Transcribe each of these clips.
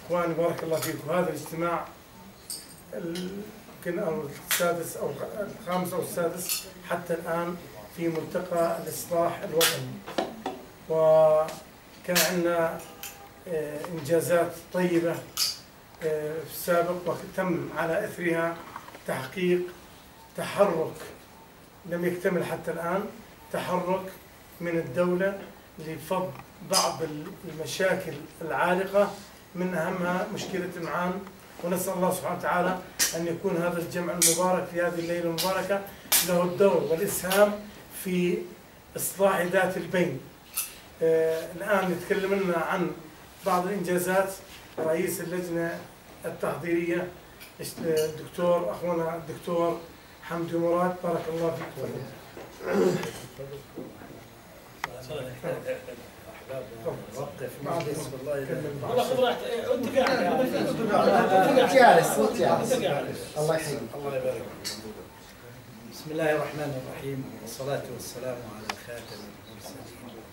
إخواني بارك الله فيكم، هذا الاجتماع يمكن السادس أو الخامس أو السادس حتى الآن في ملتقى الإصلاح الوطني، وكان عندنا إنجازات طيبة في السابق، وتم على إثرها تحقيق تحرك لم يكتمل حتى الآن، تحرك من الدولة لفض بعض المشاكل العالقة، من أهمها مشكلة النعام. ونسأل الله سبحانه وتعالى أن يكون هذا الجمع المبارك في هذه الليلة المباركة له الدور والإسهام في إصلاح ذات البين. الآن نتكلم لنا عن بعض الإنجازات. رئيس اللجنة التحضيرية الدكتور أخونا الدكتور حمدي مراد، بارك الله فيك. وقف مجلس والله والله خذ راحتك انت قاعد الله يحييك الله يبارك فيك. بسم الله الرحمن الرحيم، والصلاة والسلام على خاتم المرسلين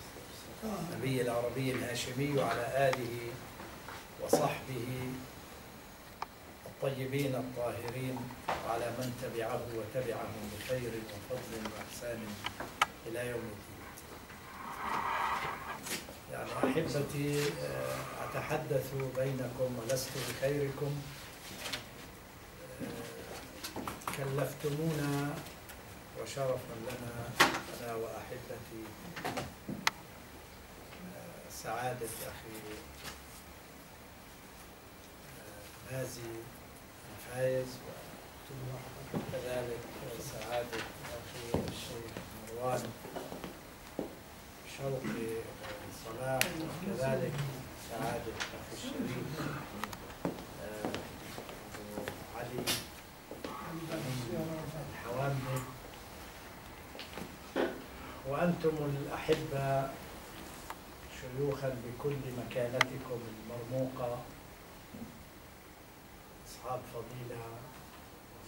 نبي العربي الهاشمي وعلى آله وصحبه الطيبين الطاهرين وعلى من تبعه وتبعهم بخير وفضل وإحسان إلى يوم الدين. يعني أحبتي، أتحدث بينكم ولست بخيركم. كلفتمونا وشرفا لنا أنا وأحبتي سعادة أخي مازي الفايز، وكذلك سعادة أخي الشيخ مروان شوقي صلاح، وكذلك سعادة أخي الشريف أبو علي الحوامدي، وأنتم الأحبة شيوخا بكل مكانتكم المرموقة، أصحاب فضيلة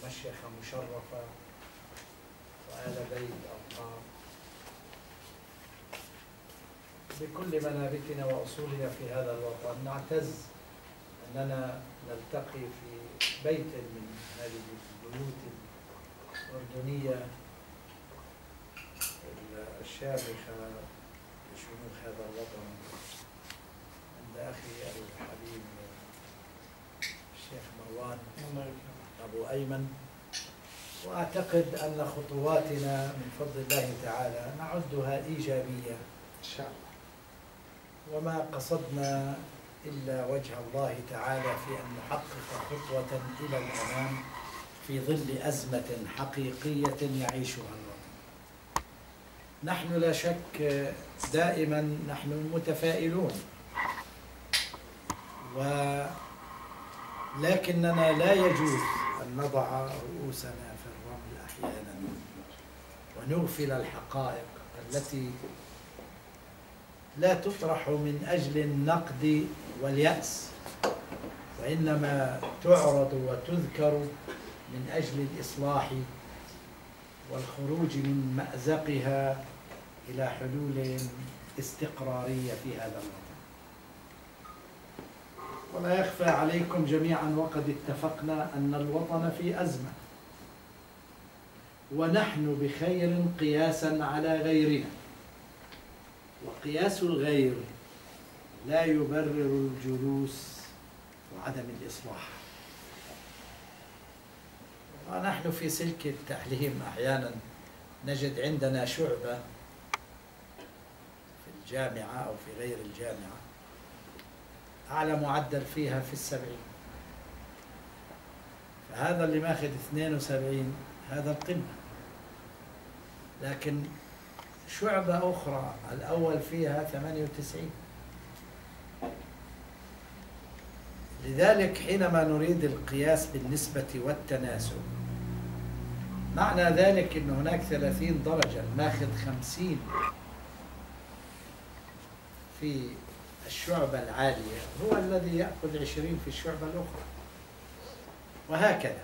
ومشيخة مشرفة وآل بيت أطهار بكل منابتنا وأصولنا في هذا الوطن. نعتز أننا نلتقي في بيت من هذه البيوت الأردنية الشامخة لشموخ هذا الوطن، عند أخي الحبيب الشيخ مروان أبو أيمن. وأعتقد أن خطواتنا من فضل الله تعالى نعدها إيجابية إن شاء الله، وما قصدنا إلا وجه الله تعالى في أن نحقق خطوة إلى الأمام في ظل أزمة حقيقية يعيشها الوطن. نحن لا شك دائما نحن متفائلون، ولكننا لا يجوز أن نضع رؤوسنا في الرمل أحيانا ونغفل الحقائق التي لا تطرح من أجل النقد واليأس، وإنما تعرض وتذكر من أجل الإصلاح والخروج من مأزقها إلى حلول استقرارية في هذا الوطن. ولا يخفى عليكم جميعا وقد اتفقنا أن الوطن في أزمة، ونحن بخير قياسا على غيرنا، وقياس الغير لا يبرر الجلوس وعدم الإصلاح. ونحن في سلك التعليم أحيانا نجد عندنا شعبة في الجامعة أو في غير الجامعة أعلى معدل فيها في 70، فهذا اللي ماخذ 72 هذا القمة. لكن شعبة أخرى الأول فيها 98. لذلك حينما نريد القياس بالنسبة والتناسب، معنى ذلك أن هناك 30 درجة، الماخذ 50 في الشعبة العالية هو الذي يأخذ 20 في الشعبة الأخرى، وهكذا.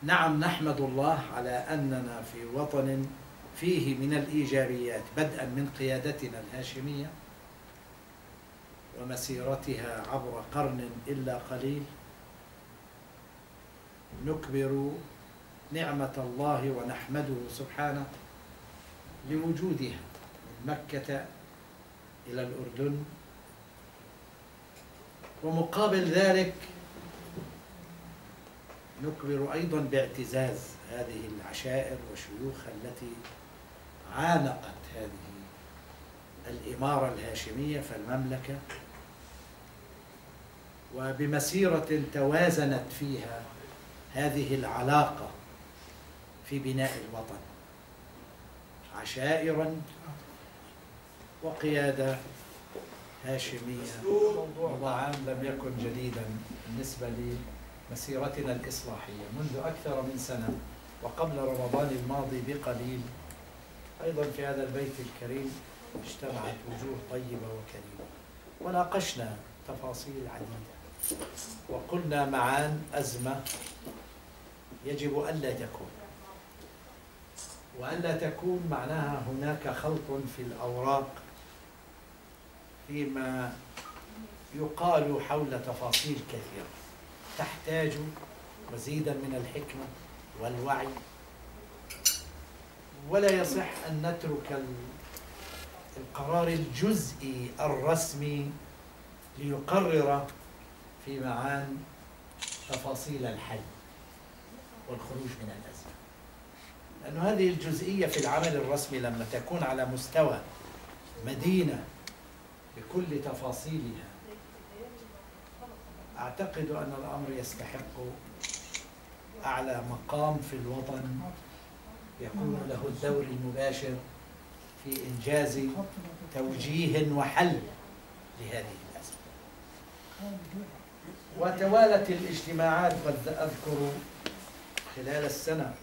نعم، نحمد الله على أننا في وطن فيه من الإيجابيات، بدءا من قيادتنا الهاشمية ومسيرتها عبر قرن إلا قليل، نكبر نعمة الله ونحمده سبحانه لوجودها من مكة إلى الأردن. ومقابل ذلك نكبر أيضا باعتزاز هذه العشائر وشيوخها التي عانقت هذه الإمارة الهاشمية فالمملكة، وبمسيرة توازنت فيها هذه العلاقة في بناء الوطن، عشائرا وقيادة هاشمية. موضوع عام لم يكن جديدا بالنسبة لمسيرتنا الإصلاحية منذ أكثر من سنة، وقبل رمضان الماضي بقليل أيضا في هذا البيت الكريم اجتمعت وجوه طيبة وكريمة وناقشنا تفاصيل عديدة، وقلنا معا أزمة يجب ألا تكون، وألا تكون معناها هناك خلط في الأوراق فيما يقال حول تفاصيل كثيرة تحتاج مزيدا من الحكمة والوعي، ولا يصح أن نترك القرار الجزئي الرسمي ليقرر في معان تفاصيل الحل والخروج من الأزمة، لأن هذه الجزئية في العمل الرسمي لما تكون على مستوى مدينة بكل تفاصيلها أعتقد أن الأمر يستحق أعلى مقام في الوطن يكون له الدور المباشر في إنجاز توجيه وحل لهذه الأزمة. وتوالت الاجتماعات، أذكر خلال السنة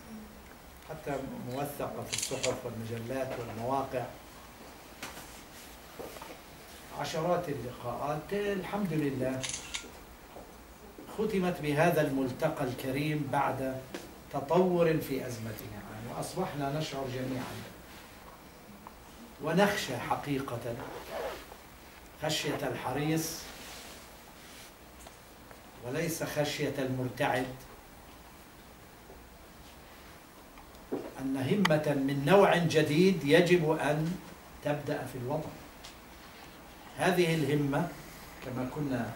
حتى موثقة في الصحف والمجلات والمواقع عشرات اللقاءات الحمد لله ختمت بهذا الملتقى الكريم بعد تطور في أزمتنا، وأصبحنا نشعر جميعا ونخشى حقيقة خشية الحريص وليس خشية المرتعد أن همة من نوع جديد يجب أن تبدأ في الوطن. هذه الهمة كما كنا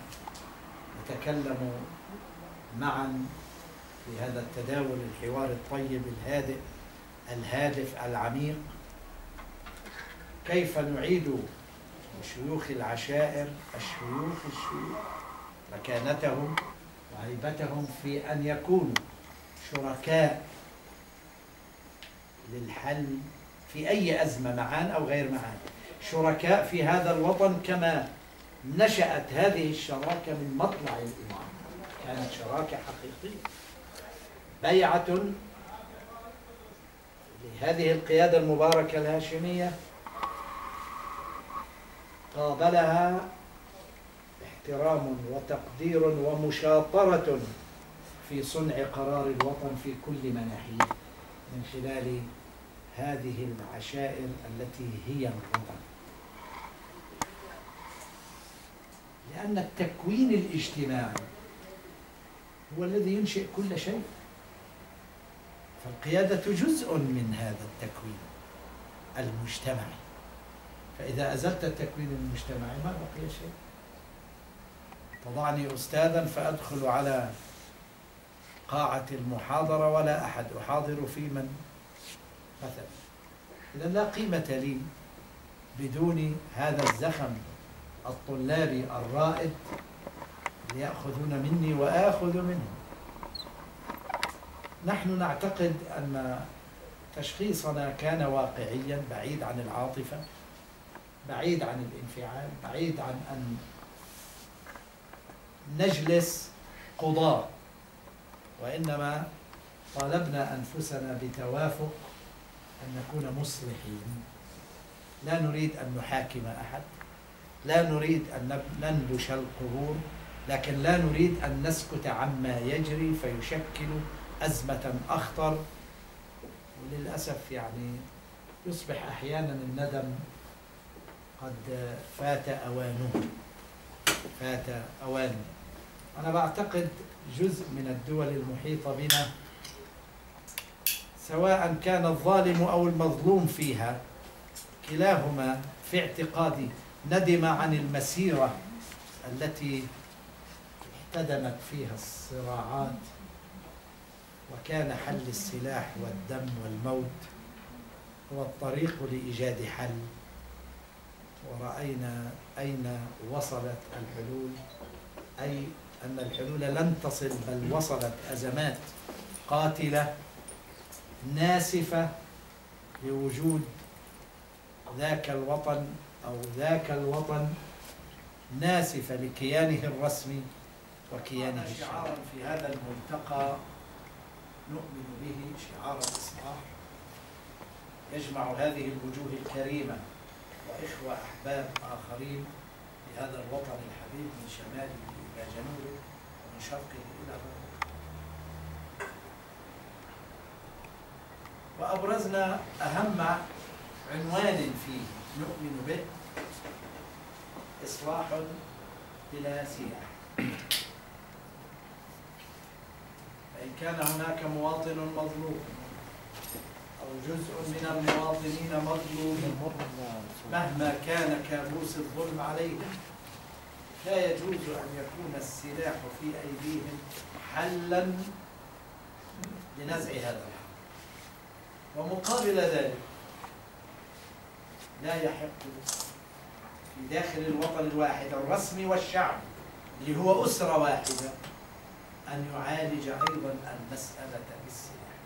نتكلم معا في هذا التداول الحوار الطيب الهادئ الهادف العميق، كيف نعيد لشيوخ العشائر الشيوخ مكانتهم وهيبتهم في أن يكونوا شركاء للحل في أي أزمة معان أو غير معان، شركاء في هذا الوطن كما نشأت هذه الشراكة من مطلع الإمارة، كانت شراكة حقيقية، بيعة لهذه القيادة المباركة الهاشمية قابلها احترام وتقدير ومشاطرة في صنع قرار الوطن في كل مناحيه من خلال هذه العشائر التي هي الوطن. لأن التكوين الاجتماعي هو الذي ينشئ كل شيء، فالقيادة جزء من هذا التكوين المجتمعي، فإذا أزلت التكوين المجتمعي ما بقي شيء. تضعني أستاذا فأدخل على قاعة المحاضرة ولا أحد أحاضر في من مثلا، إذا لا قيمة لي بدون هذا الزخم الطلابي الرائد ليأخذون مني وآخذ منهم. نحن نعتقد أن تشخيصنا كان واقعيا، بعيد عن العاطفة، بعيد عن الانفعال، بعيد عن أن نجلس قضاة، وإنما طالبنا أنفسنا بتوافق أن نكون مصلحين. لا نريد أن نحاكم أحد، لا نريد أن ننبش القرون، لكن لا نريد أن نسكت عما يجري فيشكل أزمة أخطر، وللأسف يعني يصبح أحيانا الندم قد فات أوانه. فات أوان. أنا بعتقد جزء من الدول المحيطة بنا سواء كان الظالم أو المظلوم فيها كلاهما في اعتقادي ندم عن المسيرة التي احتدمت فيها الصراعات، وكان حل السلاح والدم والموت هو الطريق لإيجاد حل. ورأينا أين وصلت الحلول، أي أن الحلول لم تصل بل وصلت أزمات قاتلة ناسفة لوجود ذاك الوطن أو ذاك الوطن، ناسفة لكيانه الرسمي وكيانه شعارا في هذا الملتقى نؤمن به، شعار الإصلاح يجمع هذه الوجوه الكريمة وإخوة أحباب آخرين لهذا الوطن الحبيب من شماله إلى جنوبه ومن شرقه إلى غربه. وأبرزنا أهم عنوان فيه نؤمن به: إصلاح بلا سلاح. فإن كان هناك مواطن مظلوم أو جزء من المواطنين مظلومين مهما كان كابوس الظلم عليهم، لا يجوز أن يكون السلاح في أيديهم حلا لنزع هذا الحق. ومقابل ذلك لا يحق في داخل الوطن الواحد الرسمي والشعبي اللي هو أسرة واحدة أن يعالج أيضا المسألة بالسلاح،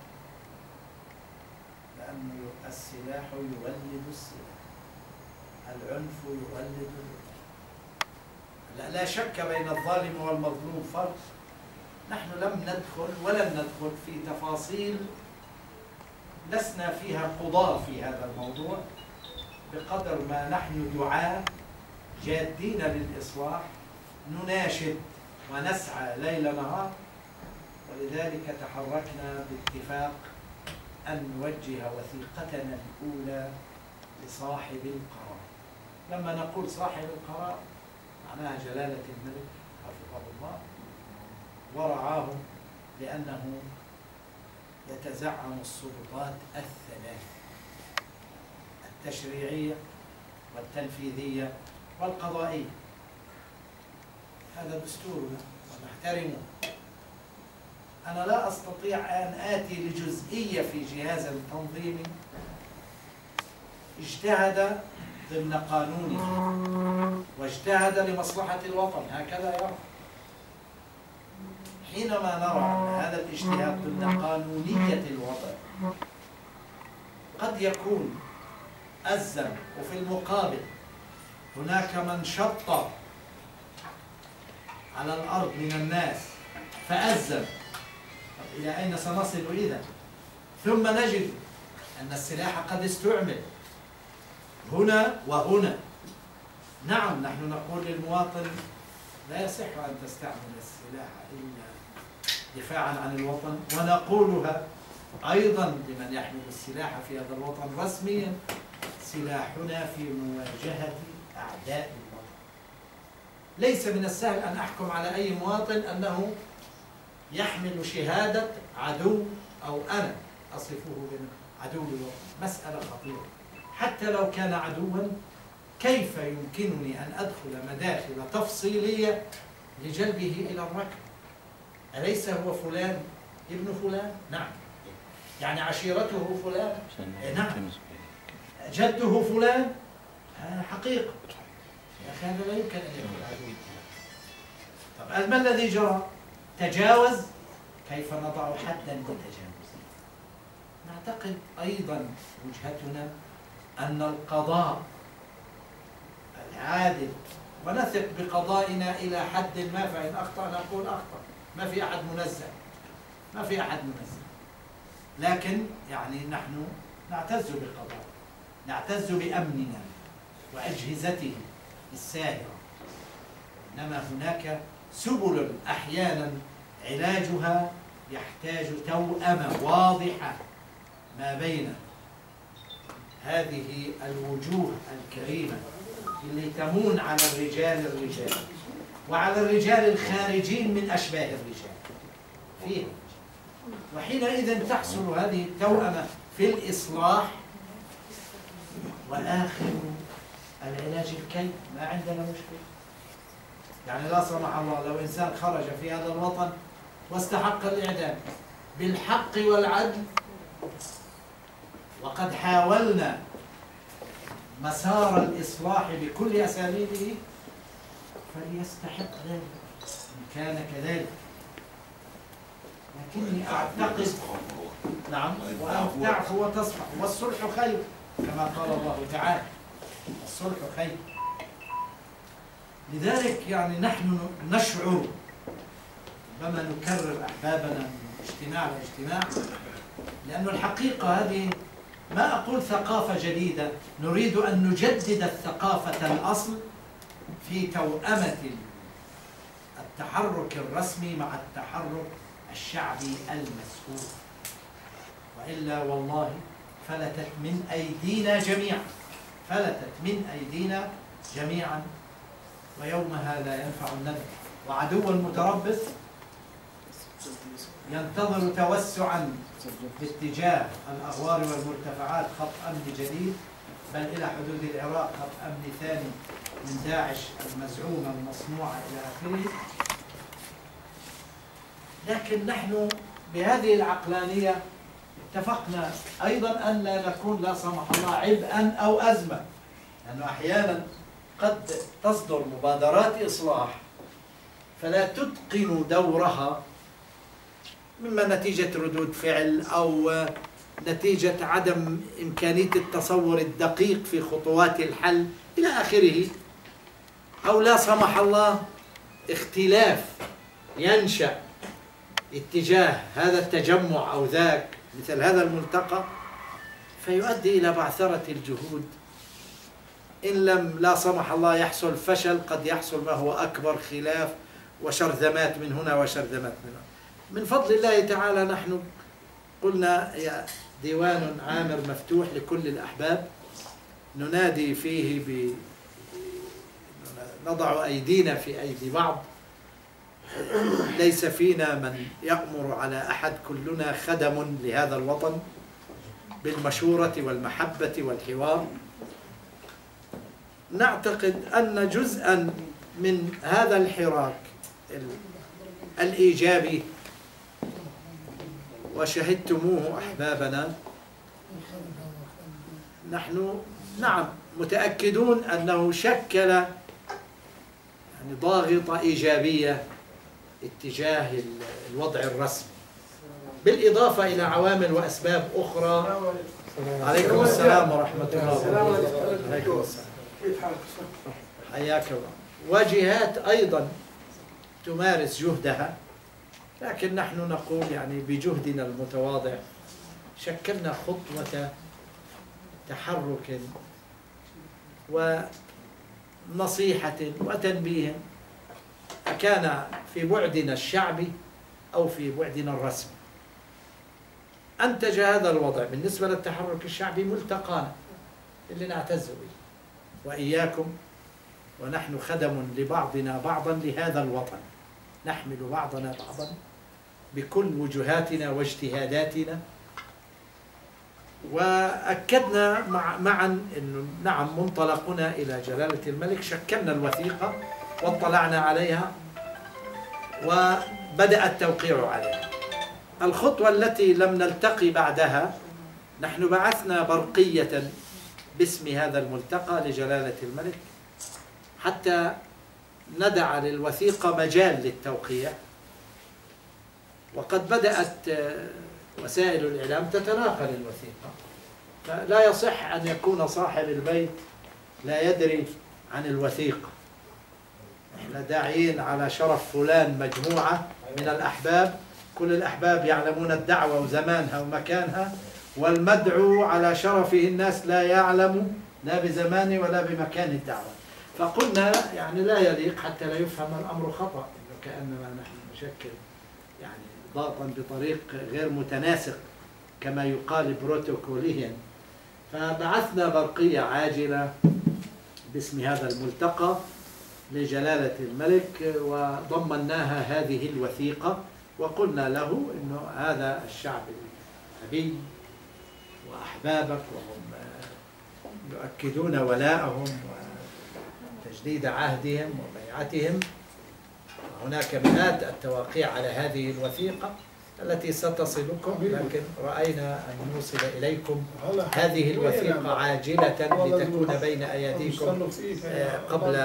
لأن السلاح يولد السلاح، العنف يولد العنف. لا شك بين الظالم والمظلوم فرق. نحن لم ندخل ولن ندخل في تفاصيل لسنا فيها قضاة في هذا الموضوع، بقدر ما نحن دعاة جادين للإصلاح نناشد ونسعى ليل نهار. ولذلك تحركنا باتفاق أن نوجه وثيقتنا الأولى لصاحب القرار. لما نقول صاحب القرار معناها جلالة الملك حفظه الله ورعاه، لأنه يتزعم السلطات الثلاث: التشريعية والتنفيذية والقضائية. هذا دستورنا ونحترمه. أنا لا أستطيع أن آتي لجزئية في جهاز التنظيمي اجتهد ضمن قانونه واجتهد لمصلحة الوطن، هكذا يرى. حينما نرى أن هذا الاجتهاد ضمن قانونية الوطن قد يكون أزم، وفي المقابل هناك من شط على الأرض من الناس فأزم، إلى أين سنصل إذا؟ ثم نجد أن السلاح قد استعمل هنا وهنا. نعم، نحن نقول للمواطن لا يصح أن تستعمل السلاح إلا دفاعا عن الوطن، ونقولها أيضا لمن يحمل السلاح في هذا الوطن رسميا: سلاحنا في مواجهة أعداء الوطن. ليس من السهل أن أحكم على أي مواطن أنه يحمل شهادة عدو أو أنا أصفه بعدو الوطن. مسألة خطيرة. حتى لو كان عدوا، كيف يمكنني أن أدخل مداخل تفصيلية لجلبه إلى الركب؟ أليس هو فلان ابن فلان؟ نعم. يعني عشيرته فلان؟ نعم. جده فلان؟ حقيقة. يا أخي هذا لا يمكن أن يكون عدو. طب ما الذي جرى؟ تجاوز. كيف نضع حدا للتجاوز؟ نعتقد أيضا وجهتنا أن القضاء العادل، ونثق بقضائنا إلى حد ما، فإن أخطأ نقول أخطأ، ما في أحد منزه، ما في أحد منزه. لكن يعني نحن نعتز بقضاء، نعتز بأمننا وأجهزته الساهرة. إنما هناك سبل أحيانا علاجها يحتاج توأمة واضحة ما بين هذه الوجوه الكريمة اللي تمون على الرجال وعلى الرجال الخارجين من أشباه الرجال فيهم. وحينئذ تحصل هذه التوأمة في الإصلاح. وآخر العلاج الكي، ما عندنا مشكلة. يعني لا سمح الله لو إنسان خرج في هذا الوطن واستحق الإعدام بالحق والعدل، وقد حاولنا مسار الإصلاح بكل أساليبه، فليستحق ذلك إن كان كذلك. لكني أعتقد نعم، وأن تعفو وتصفح والصلح خير كما قال الله تعالى، الصلح خير. لذلك يعني نحن نشعر، ربما نكرر أحبابنا من اجتماع لاجتماع، لأن الحقيقة هذه ما أقول ثقافة جديدة، نريد أن نجدد الثقافة الأصل في توأمة التحرك الرسمي مع التحرك الشعبي المسؤول. وإلا والله فلتت من أيدينا جميعا، فلتت من أيدينا جميعا، ويومها لا ينفع الندم. وعدو المتربص ينتظر توسعا باتجاه الأغوار والمرتفعات خط أمن جديد، بل إلى حدود العراق خط أمن ثاني من داعش المزعومة المصنوعة إلى آخره. لكن نحن بهذه العقلانية اتفقنا أيضا أن لا نكون لا سمح الله عبئا أو أزمة، لأنه أحيانا قد تصدر مبادرات إصلاح فلا تتقن دورها، مما نتيجة ردود فعل أو نتيجة عدم إمكانية التصور الدقيق في خطوات الحل إلى آخره، أو لا سمح الله اختلاف ينشأ اتجاه هذا التجمع أو ذاك مثل هذا الملتقى، فيؤدي إلى بعثرة الجهود. إن لم لا سمح الله يحصل فشل، قد يحصل ما هو أكبر، خلاف وشرذمات من هنا وشرذمات من هنا. من فضل الله تعالى نحن قلنا يا ديوان عامر مفتوح لكل الأحباب، ننادي فيه نضع أيدينا في أيدي بعض، ليس فينا من يأمر على أحد، كلنا خدم لهذا الوطن بالمشورة والمحبة والحوار. نعتقد أن جزءا من هذا الحراك الإيجابي وشهدتموه أحبابنا، نحن نعم متأكدون أنه شكل يعني ضاغطة إيجابية اتجاه الوضع الرسمي، بالإضافة إلى عوامل وأسباب أخرى. عليكم السلام ورحمة الله وبركاته. عليكم السلام. حياك الله. وجهات أيضا تمارس جهدها، لكن نحن نقول يعني بجهدنا المتواضع شكلنا خطوة تحرك ونصيحة وتنبيه، كان في بعدنا الشعبي أو في بعدنا الرسمي. أنتج هذا الوضع بالنسبة للتحرك الشعبي ملتقانا اللي نعتز به وإياكم، ونحن خدم لبعضنا بعضا لهذا الوطن، نحمل بعضنا بعضا بكل وجهاتنا واجتهاداتنا. وأكدنا معا أنه نعم منطلقنا إلى جلالة الملك، شكلنا الوثيقة واطلعنا عليها وبدأ التوقيع عليها. الخطوة التي لم نلتقي بعدها، نحن بعثنا برقية باسم هذا الملتقى لجلالة الملك حتى ندع للوثيقة مجال للتوقيع، وقد بدأت وسائل الإعلام تتناقل الوثيقة، فلا يصح أن يكون صاحب البيت لا يدري عن الوثيقة. احنا داعيين على شرف فلان مجموعة من الأحباب، كل الأحباب يعلمون الدعوة وزمانها ومكانها، والمدعو على شرفه الناس لا يعلم لا بزمان ولا بمكان الدعوة. فقلنا يعني لا يليق حتى لا يفهم الأمر خطأ، كأنما نحن نشكل يعني ضغطا بطريق غير متناسق كما يقال بروتوكوليا. فبعثنا برقية عاجلة باسم هذا الملتقى لجلالة الملك وضمناها هذه الوثيقة، وقلنا له إنه هذا الشعب الأبي وأحبابك وهم يؤكدون ولاءهم وتجديد عهدهم وبيعتهم. هناك مئات التواقيع على هذه الوثيقة التي ستصلكم، لكن رأينا أن نوصل إليكم هذه الوثيقة عاجلة لتكون بين أيديكم قبل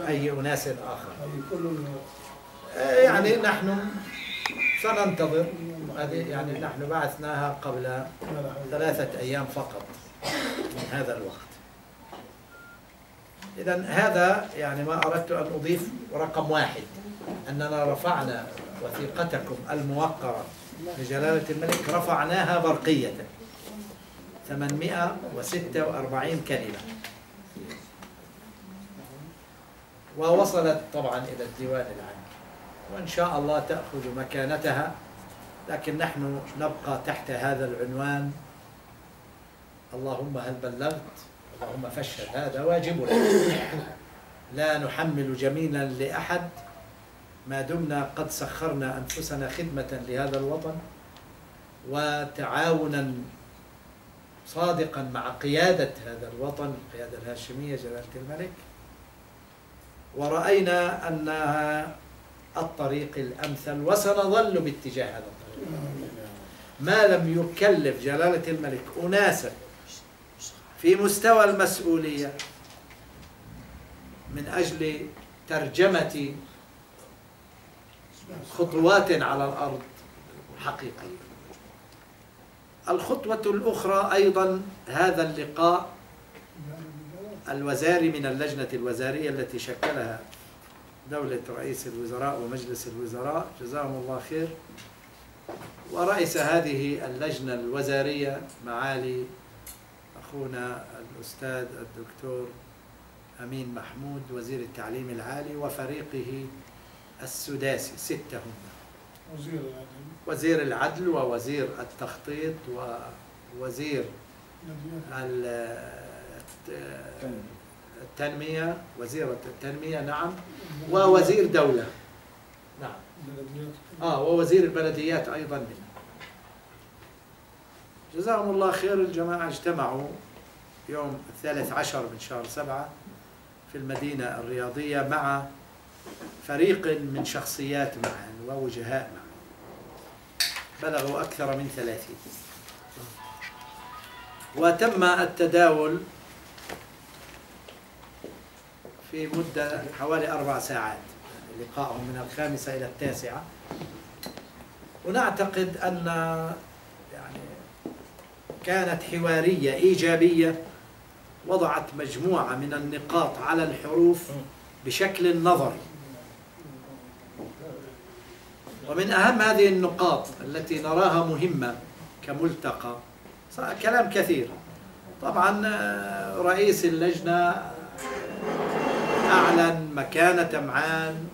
أي أناس آخر. يعني نحن سننتظر، يعني نحن بعثناها قبل 3 أيام فقط من هذا الوقت. إذن هذا يعني ما أردت أن أضيف. رقم 1 أننا رفعنا وثيقتكم الموقرة لجلالة الملك، رفعناها برقية 846 كلمة، ووصلت طبعا إلى الديوان العام، وإن شاء الله تأخذ مكانتها. لكن نحن نبقى تحت هذا العنوان: اللهم هل بلغت؟ اللهم فاشهد. هذا واجبنا، لا نحمل جميلا لأحد ما دمنا قد سخرنا أنفسنا خدمة لهذا الوطن وتعاونا صادقا مع قيادة هذا الوطن، القيادة الهاشمية جلالة الملك، ورأينا أنها الطريق الأمثل، وسنظل باتجاه هذا الطريق ما لم يكلف جلالة الملك أناسا في مستوى المسؤولية من أجل ترجمة خطوات على الأرض حقيقية. الخطوة الأخرى أيضا هذا اللقاء الوزاري من اللجنة الوزارية التي شكلها دولة رئيس الوزراء ومجلس الوزراء جزاهم الله خير، ورئيس هذه اللجنة الوزارية معالي أخونا الأستاذ الدكتور أمين محمود وزير التعليم العالي وفريقه السداسي، 6 هم: وزير العدل ووزير التخطيط ووزير التنمية، وزيرة التنمية نعم، ووزير دولة نعم، ووزير البلديات أيضا منه. جزاهم الله خير. الجماعة اجتمعوا يوم 13 من شهر 7 في المدينة الرياضية مع فريق من شخصيات معا ووجهاء معا، بلغوا أكثر من 30، وتم التداول في مدة حوالي 4 ساعات، لقائهم من 5 إلى 9. ونعتقد أن يعني كانت حوارية إيجابية وضعت مجموعة من النقاط على الحروف بشكل نظري. ومن أهم هذه النقاط التي نراها مهمة كملتقى، كلام كثير طبعا. رئيس اللجنة أعلن مكانة إمعان،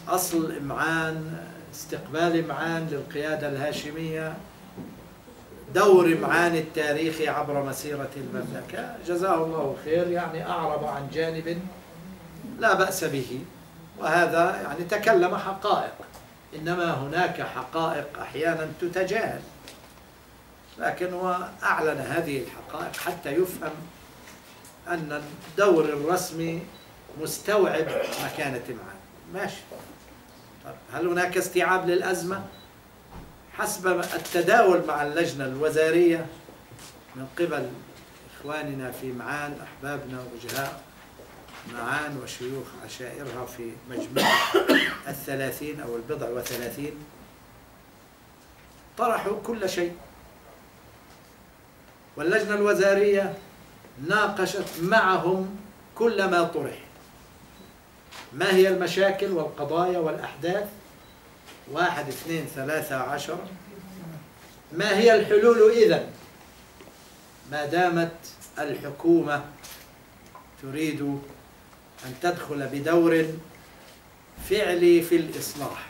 أصل إمعان، استقبال إمعان للقيادة الهاشمية، دور إمعان التاريخي عبر مسيرة المملكة. جزاه الله خير، يعني أعرب عن جانب لا بأس به، وهذا يعني تكلم حقائق. إنما هناك حقائق أحيانا تتجاهل، لكن هو أعلن هذه الحقائق حتى يفهم أن الدور الرسمي مستوعب مكانة إمعان. ماشي. طيب هل هناك استيعاب للأزمة؟ حسب التداول مع اللجنة الوزارية من قبل إخواننا في معان، أحبابنا ووجهاء معان وشيوخ عشائرها في مجموع 30 أو 34، طرحوا كل شيء، واللجنة الوزارية ناقشت معهم كل ما طرح. ما هي المشاكل والقضايا والأحداث؟ 1 2 3 10. ما هي الحلول إذن ما دامت الحكومة تريد أن تدخل بدور فعلي في الإصلاح،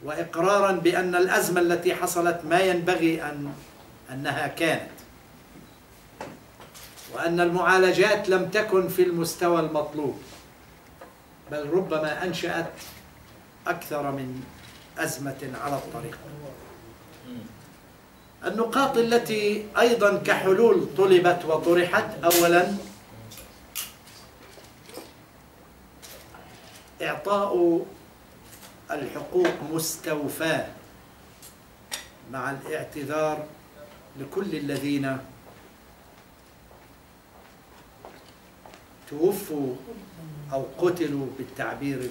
وإقرارا بأن الأزمة التي حصلت ما ينبغي أنها كانت، وأن المعالجات لم تكن في المستوى المطلوب، بل ربما أنشأت أكثر من أزمة على الطريق. النقاط التي أيضا كحلول طلبت وطرحت: أولا إعطاء الحقوق مستوفاة مع الاعتذار لكل الذين توفوا أو قتلوا بالتعبير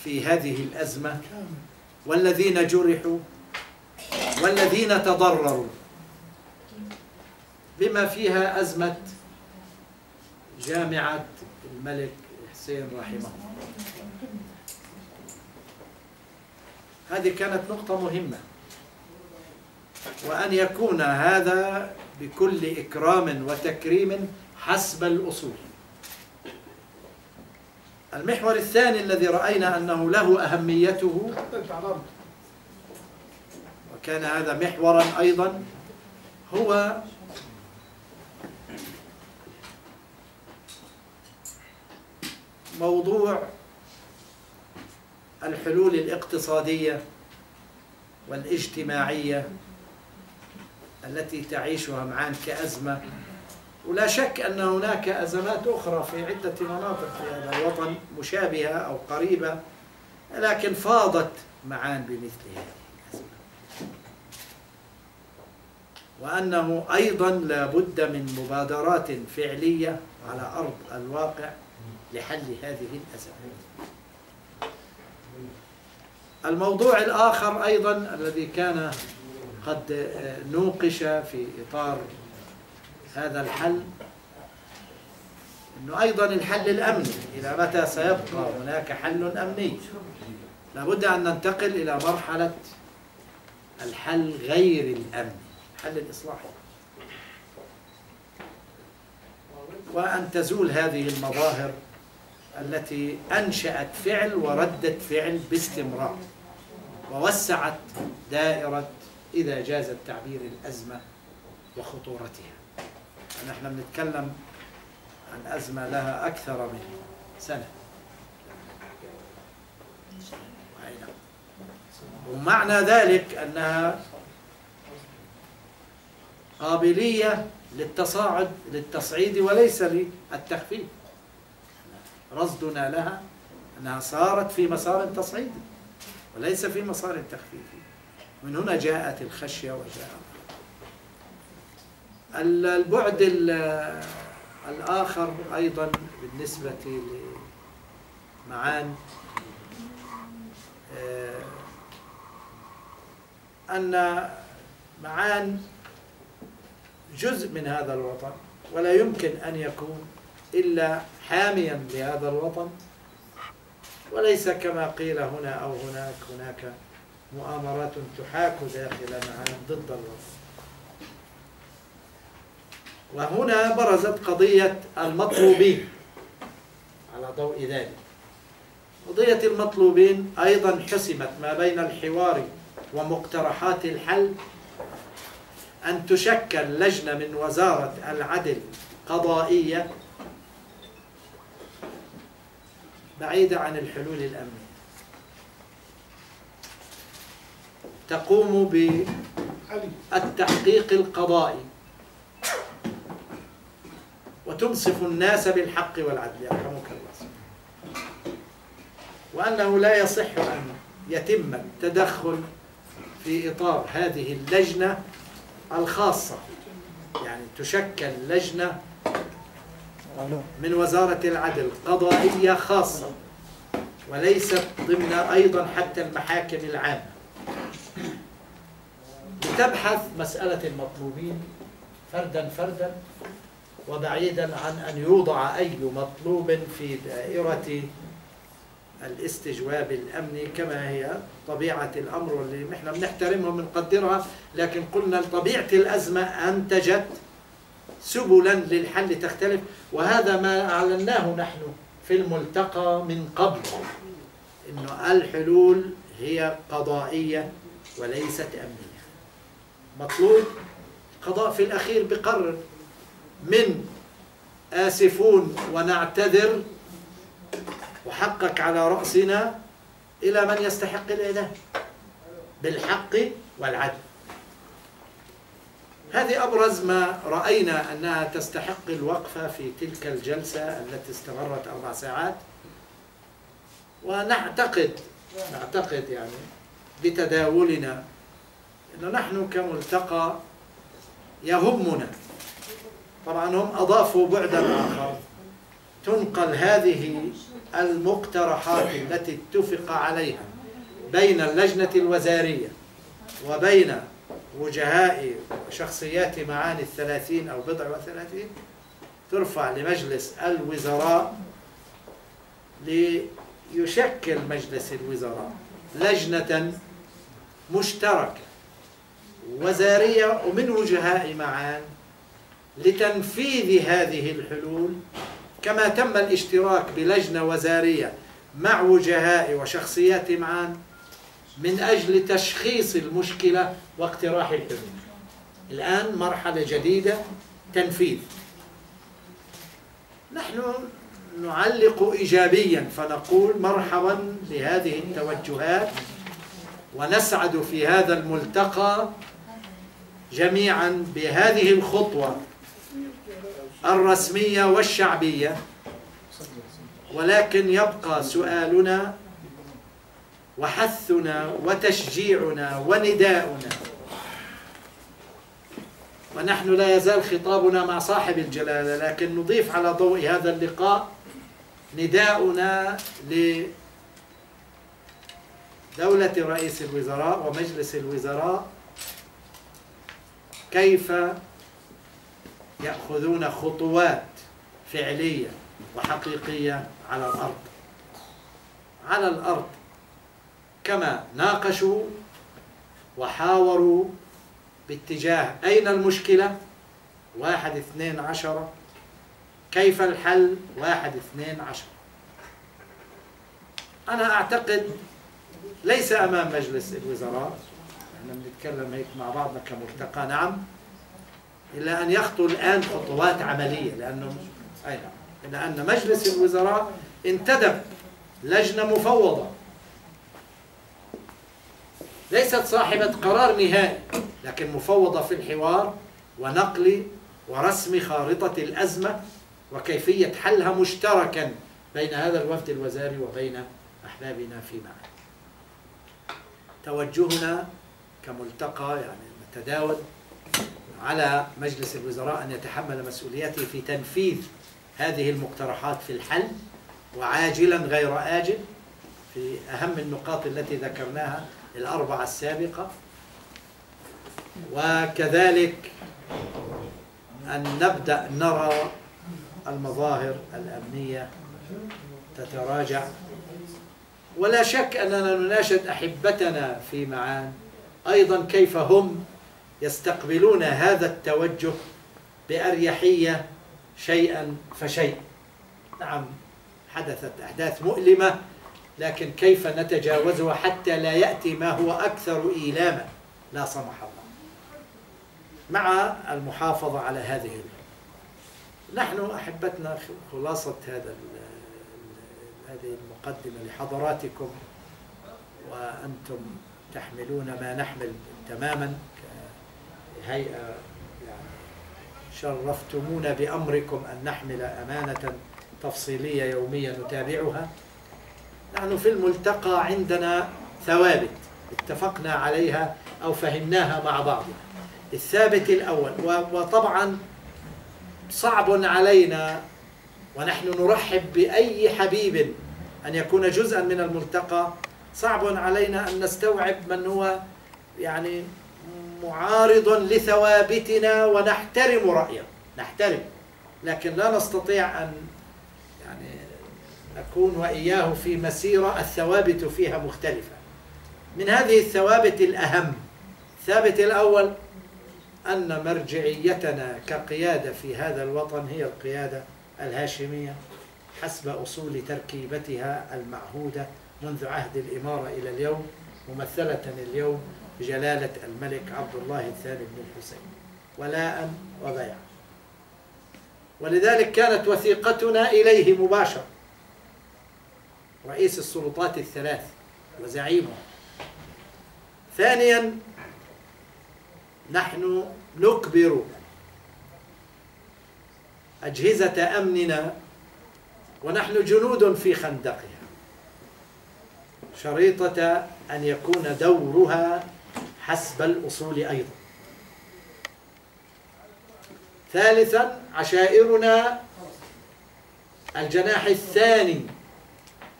في هذه الأزمة، والذين جرحوا والذين تضرروا، بما فيها أزمة جامعة الملك حسين رحمه الله. هذه كانت نقطة مهمة، وأن يكون هذا بكل إكرام وتكريم حسب الأصول. المحور الثاني الذي رأينا أنه له أهميته، وكان هذا محورا أيضا، هو موضوع الحلول الاقتصادية والاجتماعية التي تعيشها معان كأزمة. ولا شك أن هناك أزمات أخرى في عدة مناطق في هذا الوطن مشابهة أو قريبة، لكن فاضت معان بمثل هذه الأزمة، وأنه أيضا لا بد من مبادرات فعلية على أرض الواقع لحل هذه الأزمات. الموضوع الآخر أيضا الذي كان قد نوقش في إطار هذا الحل، أنه أيضا الحل الأمني. إلى متى سيبقى هناك حل أمني؟ لابد أن ننتقل إلى مرحلة الحل غير الأمني، الحل الإصلاحي، وأن تزول هذه المظاهر التي أنشأت فعل وردت فعل باستمرار، ووسعت دائرة، إذا جاز التعبير، الأزمة وخطورتها. نحن بنتكلم عن أزمة لها أكثر من سنة، ومعنى ذلك أنها قابلية للتصعيد وليس للتخفيف. رصدنا لها أنها صارت في مسار تصعيدي وليس في مسار تخفيفي. من هنا جاءت الخشية وجاء البعد الآخر أيضا بالنسبة لمعان، أن معان جزء من هذا الوطن، ولا يمكن أن يكون إلا حاميا لهذا الوطن، وليس كما قيل هنا أو هناك مؤامرات تحاك داخل معان ضد الوطن. وهنا برزت قضية المطلوبين على ضوء ذلك. قضية المطلوبين أيضا حسمت ما بين الحوار ومقترحات الحل أن تشكل لجنة من وزارة العدل قضائية بعيدة عن الحلول الأمنية، تقوم بالتحقيق القضائي وتنصف الناس بالحق والعدل، يرحمك الله، وأنه لا يصح أن يتم التدخل في إطار هذه اللجنة الخاصة، يعني تشكل لجنة من وزارة العدل قضائية خاصة، وليست ضمن أيضا حتى المحاكم العامة، لتبحث مسألة المطلوبين فردا فردا، وبعيدا عن أن يوضع أي مطلوب في دائرة الاستجواب الأمني كما هي طبيعة الأمر، واللي نحن بنحترمها وبنقدرها، لكن قلنا طبيعة الأزمة أنتجت سبلا للحل تختلف. وهذا ما أعلناه نحن في الملتقى من قبل، إنه الحلول هي قضائية وليست أمنية. مطلوب قضاء في الأخير بقرر من آسفون ونعتذر وحقك على رأسنا إلى من يستحق الإعدام بالحق والعدل. هذه أبرز ما رأينا أنها تستحق الوقفة في تلك الجلسة التي استمرت 4 ساعات. ونعتقد يعني بتداولنا أنه نحن كملتقى يهمنا، طبعا هم أضافوا بعدا آخر، تنقل هذه المقترحات التي اتفق عليها بين اللجنة الوزارية وبين وجهاء وشخصيات معاني 30 أو بضع و30، ترفع لمجلس الوزراء ليشكل مجلس الوزراء لجنة مشتركة وزارية ومن وجهاء معان لتنفيذ هذه الحلول، كما تم الاشتراك بلجنة وزارية مع وجهاء وشخصيات معان من أجل تشخيص المشكلة واقتراح الحلول. الآن مرحلة جديدة تنفيذ. نحن نعلق إيجابيا فنقول مرحبا بهذه التوجهات، ونسعد في هذا الملتقى جميعا بهذه الخطوة الرسمية والشعبية. ولكن يبقى سؤالنا وحثنا وتشجيعنا ونداؤنا، ونحن لا يزال خطابنا مع صاحب الجلالة، لكن نضيف على ضوء هذا اللقاء نداؤنا لدولة رئيس الوزراء ومجلس الوزراء كيف يأخذون خطوات فعلية وحقيقية على الأرض كما ناقشوا وحاوروا باتجاه أين المشكلة 1 2 10، كيف الحل 1 2 10. أنا أعتقد ليس أمام مجلس الوزراء، احنا بنتكلم هيك مع بعضنا كملتقى، نعم، إلا أن يخطو الآن خطوات عملية، لأن مجلس الوزراء انتدب لجنة مفوضة ليست صاحبة قرار نهائي، لكن مفوضة في الحوار ونقل ورسم خارطة الأزمة وكيفية حلها مشتركا بين هذا الوفد الوزاري وبين أحبابنا في معا. توجهنا كملتقى يعني نتداول على مجلس الوزراء أن يتحمل مسؤوليته في تنفيذ هذه المقترحات في الحل، وعاجلا غير آجل في أهم النقاط التي ذكرناها 4 السابقة، وكذلك أن نبدأ نرى المظاهر الأمنية تتراجع. ولا شك أننا نناشد أحبتنا في معان أيضا كيف هم يستقبلون هذا التوجه بأريحية شيئا فشيئا. نعم حدثت أحداث مؤلمة، لكن كيف نتجاوزها حتى لا يأتي ما هو أكثر إيلاما لا سمح الله، مع المحافظة على هذه نحن أحبتنا خلاصة هذه المقدمة لحضراتكم، وأنتم تحملون ما نحمل تماما كهيئة، يعني شرفتمونا بأمركم أن نحمل أمانة تفصيلية يومية نتابعها. نحن في الملتقى عندنا ثوابت اتفقنا عليها أو فهمناها مع بعضنا. الثابت الأول، وطبعا صعب علينا ونحن نرحب بأي حبيب أن يكون جزءا من الملتقى، صعب علينا أن نستوعب من هو يعني معارض لثوابتنا، ونحترم رأيه، نحترم، لكن لا نستطيع أن يعني نكون وإياه في مسيرة الثوابت فيها مختلفة. من هذه الثوابت الأهم، الثابت الأول أن مرجعيتنا كقيادة في هذا الوطن هي القيادة الهاشمية حسب أصول تركيبتها المعهودة منذ عهد الإمارة إلى اليوم، ممثلة اليوم بجلالة الملك عبد الله الثاني بن الحسين، ولاء وبيعا. ولذلك كانت وثيقتنا إليه مباشرة، رئيس السلطات الثلاث وزعيمها. ثانيا، نحن نكبر أجهزة أمننا ونحن جنود في خندقها، شريطة أن يكون دورها حسب الأصول أيضا. ثالثا، عشائرنا الجناح الثاني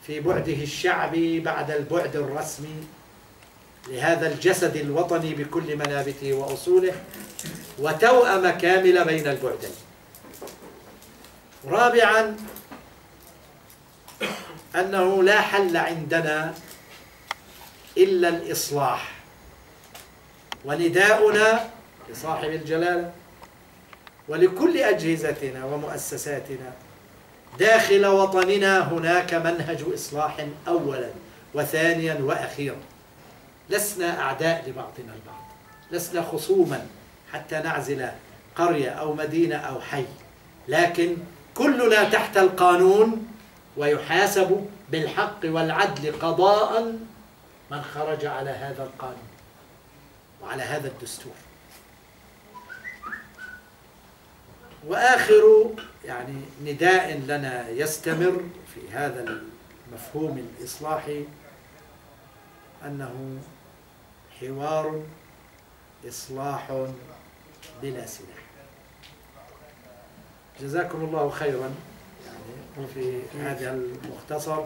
في بعده الشعبي بعد البعد الرسمي لهذا الجسد الوطني بكل منابته وأصوله، وتوأمة كاملة بين البعدين. رابعا، أنه لا حل عندنا إلا الإصلاح، ونداؤنا لصاحب الجلالة ولكل أجهزتنا ومؤسساتنا داخل وطننا هناك منهج إصلاح أولا وثانيا وأخيرا. لسنا أعداء لبعضنا البعض، لسنا خصوما حتى نعزل قرية أو مدينة أو حي، لكن كلنا تحت القانون، ويحاسب بالحق والعدل قضاء من خرج على هذا القانون وعلى هذا الدستور. وآخر يعني نداء لنا يستمر في هذا المفهوم الإصلاحي أنه حوار إصلاح بلا سلاح. جزاكم الله خيرا يعني في هذا المختصر،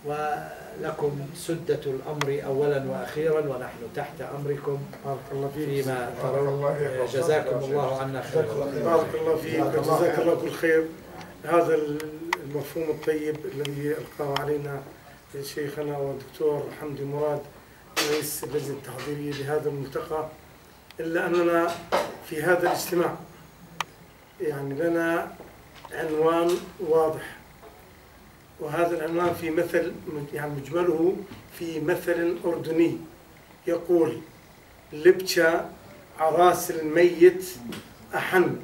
ولكم سدة الأمر أولا وأخيرا، ونحن تحت أمركم فيما ترون. جزاكم الله عنا خيرا. بارك الله فيك وجزاك الله كل خير. هذا المفهوم الطيب الذي ألقاه علينا شيخنا والدكتور حمدي مراد رئيس اللجنة التحضيرية لهذا الملتقى، إلا أننا في هذا الاجتماع يعني لنا عنوان واضح، وهذا العنوان في مثل يعني مجمله في مثل أردني يقول: لبشة عراس الميت أحن،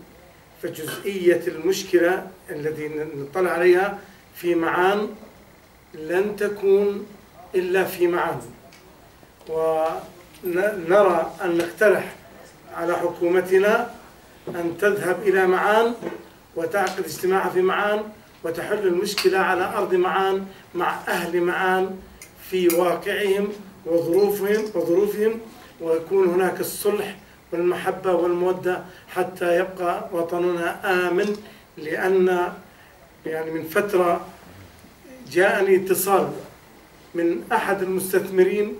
فجزئية المشكلة التي نطلع عليها في معان لن تكون إلا في معان. ونرى أن نقترح على حكومتنا أن تذهب إلى معان وتعقد اجتماع في معان وتحل المشكلة على أرض معان مع أهل معان في واقعهم وظروفهم، ويكون هناك الصلح والمحبة والمودة حتى يبقى وطننا آمن. لأن يعني من فترة جاءني اتصال من أحد المستثمرين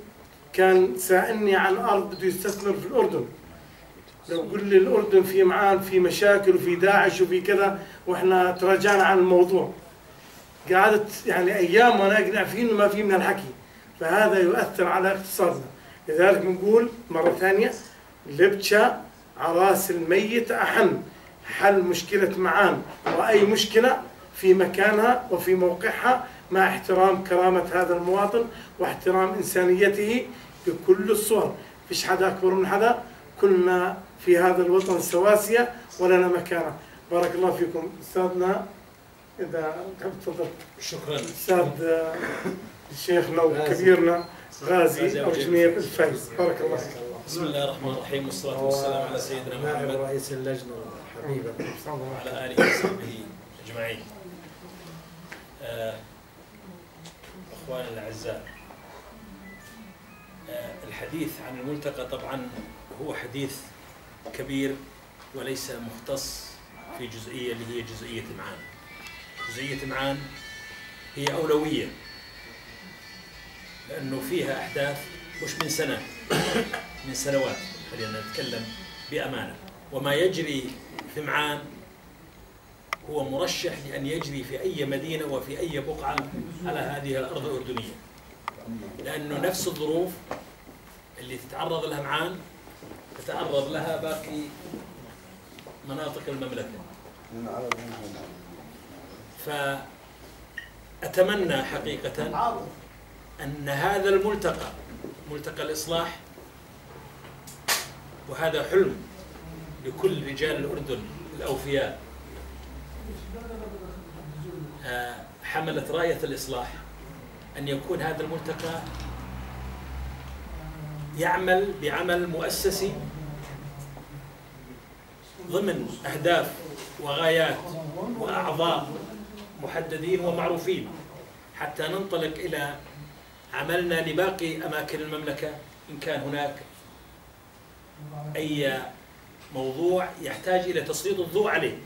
كان سائلني عن أرض بده يستثمر في الأردن. لو قل لي الأردن في معان في مشاكل وفي داعش وفي كذا، وإحنا تراجعنا عن الموضوع. قعدت يعني أيام وأنا أقنع فيه إنه ما في من الحكي، فهذا يؤثر على اقتصادنا. لذلك نقول مرة ثانية: لبشة عراس الميت أحن، حل مشكلة معان وأي مشكلة في مكانها وفي موقعها مع احترام كرامة هذا المواطن واحترام إنسانيته بكل الصور. فيش حدا أكبر من حدا، كلنا في هذا الوطن سواسية ولنا مكانة. بارك الله فيكم. أستاذنا إذا تحب تفضل. شكرا. أستاذ شيخنا وكبيرنا غازي أو جميل الفايز. بارك الله فيك. بسم الله الرحمن الرحيم، والصلاة والسلام على سيدنا محمد رئيس اللجنة حبيبا وعلى آله وصحبه أجمعين. أخواننا الأعزاء، الحديث عن الملتقى طبعا هو حديث كبير وليس مختص في جزئية اللي هي جزئية معان. جزئية معان هي أولوية لأنه فيها أحداث مش من سنة، من سنوات، خلينا نتكلم بأمانة. وما يجري في معان هو مرشح لأن يجري في أي مدينة وفي أي بقعة على هذه الأرض الأردنية، لأنه نفس الظروف اللي تتعرض لها معان تتعرض لها باقي مناطق المملكة. فأتمنى حقيقة أن هذا الملتقى، ملتقى الإصلاح، وهذا حلم لكل رجال الأردن الأوفياء حملت راية الإصلاح أن يكون هذا الملتقى يعمل بعمل مؤسسي ضمن أهداف وغايات وأعضاء محددين ومعروفين، حتى ننطلق إلى عملنا لباقي أماكن المملكة إن كان هناك أي موضوع يحتاج إلى تسليط الضوء عليه.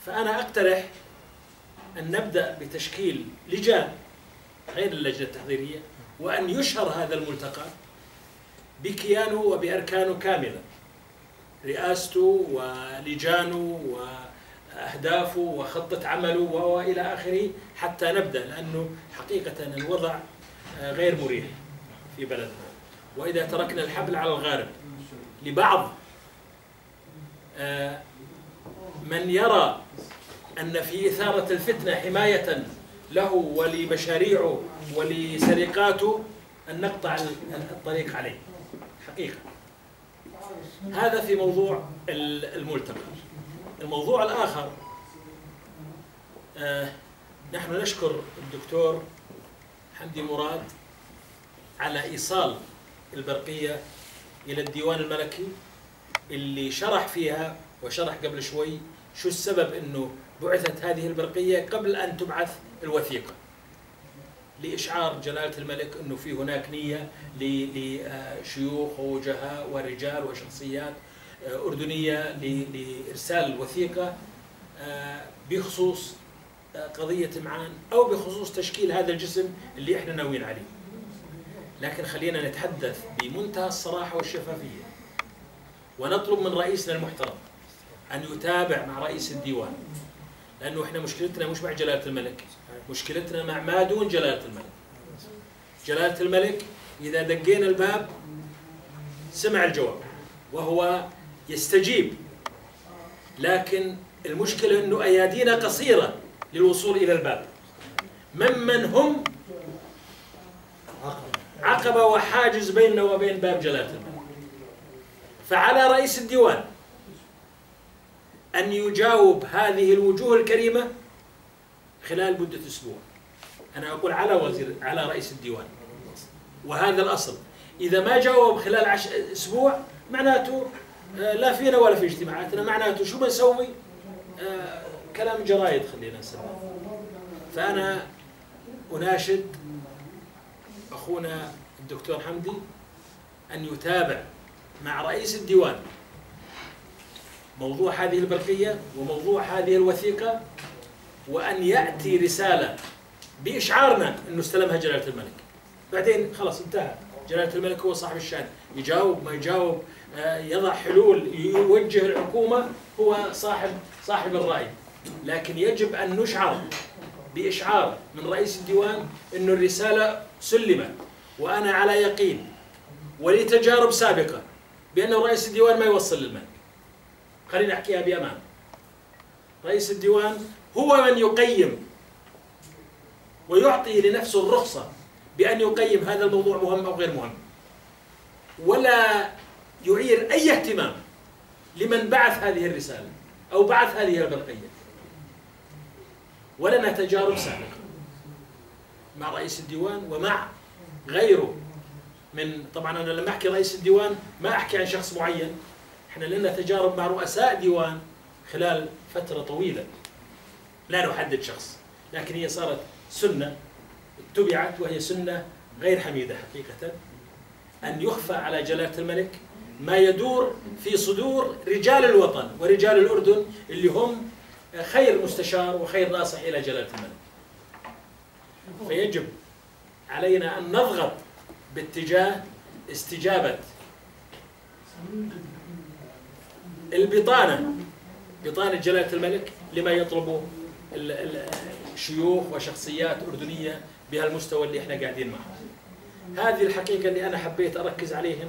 فأنا أقترح أن نبدأ بتشكيل لجان غير اللجنة التحضيرية، وأن يشهر هذا الملتقى بكيانه وبأركانه كاملة، رئاسته ولجانه وأهدافه وخطة عمله وإلى آخره، حتى نبدأ، لأنه حقيقة الوضع غير مريح في بلدنا. وإذا تركنا الحبل على الغارب لبعض من يرى أن في إثارة الفتنة حماية له ولمشاريعه ولسرقاته أن نقطع الطريق عليه حقيقة. هذا في موضوع الملتقى. الموضوع الآخر، نحن نشكر الدكتور حمدي مراد على إيصال البرقية إلى الديوان الملكي، اللي شرح فيها وشرح قبل شوي شو السبب أنه بعثت هذه البرقية قبل أن تبعث الوثيقة، لإشعار جلالة الملك أنه في هناك نية لشيوخ ووجهاء ورجال وشخصيات أردنية لإرسال الوثيقة بخصوص قضية معان أو بخصوص تشكيل هذا الجسم اللي إحنا ناويين عليه. لكن خلينا نتحدث بمنتهى الصراحة والشفافية، ونطلب من رئيسنا المحترم أن يتابع مع رئيس الديوان، لأنه إحنا مشكلتنا مش مع جلالة الملك، مشكلتنا مع ما دون جلالة الملك. جلالة الملك إذا دقينا الباب سمع الجواب وهو يستجيب، لكن المشكلة أنه أيادينا قصيرة للوصول إلى الباب، ممن هم عقبة وحاجز بيننا وبين باب جلالة الملك. فعلى رئيس الديوان أن يجاوب هذه الوجوه الكريمة خلال مدة أسبوع. أنا أقول على رئيس الديوان، وهذا الأصل. إذا ما جاوب خلال أسبوع معناته لا فينا ولا في اجتماعاتنا، معناته شو بنسوي؟ كلام جرايد خلينا نسميه. فأنا أناشد أخونا الدكتور حمدي أن يتابع مع رئيس الديوان موضوع هذه البرقية وموضوع هذه الوثيقة، وأن يأتي رسالة بإشعارنا أنه استلمها جلالة الملك. بعدين خلاص انتهى، جلالة الملك هو صاحب الشأن، يجاوب ما يجاوب، يضع حلول، يوجه الحكومة، هو صاحب الرأي. لكن يجب أن نشعر بإشعار من رئيس الديوان أنه الرسالة سلمت. وأنا على يقين ولتجارب سابقة بأنه رئيس الديوان ما يوصل للملك. خليني أحكيها بأمان. رئيس الديوان هو من يقيم ويعطي لنفسه الرخصة بأن يقيم هذا الموضوع مهم أو غير مهم، ولا يعير أي اهتمام لمن بعث هذه الرسالة أو بعث هذه البرقية. ولنا تجارب سابقة مع رئيس الديوان ومع غيره من، طبعا أنا لما أحكي رئيس الديوان ما أحكي عن شخص معين، إحنا لنا تجارب مع رؤساء ديوان خلال فترة طويلة، لا نحدد شخص، لكن هي صارت سنة اتبعت، وهي سنة غير حميدة حقيقة، أن يخفى على جلالة الملك ما يدور في صدور رجال الوطن ورجال الأردن اللي هم خير مستشار وخير ناصح إلى جلالة الملك. فيجب علينا أن نضغط باتجاه استجابة بطانة جلالة الملك لما يطلبه الشيوخ وشخصيات أردنية بهالمستوى اللي احنا قاعدين معه. هذه الحقيقة اللي أنا حبيت أركز عليهم،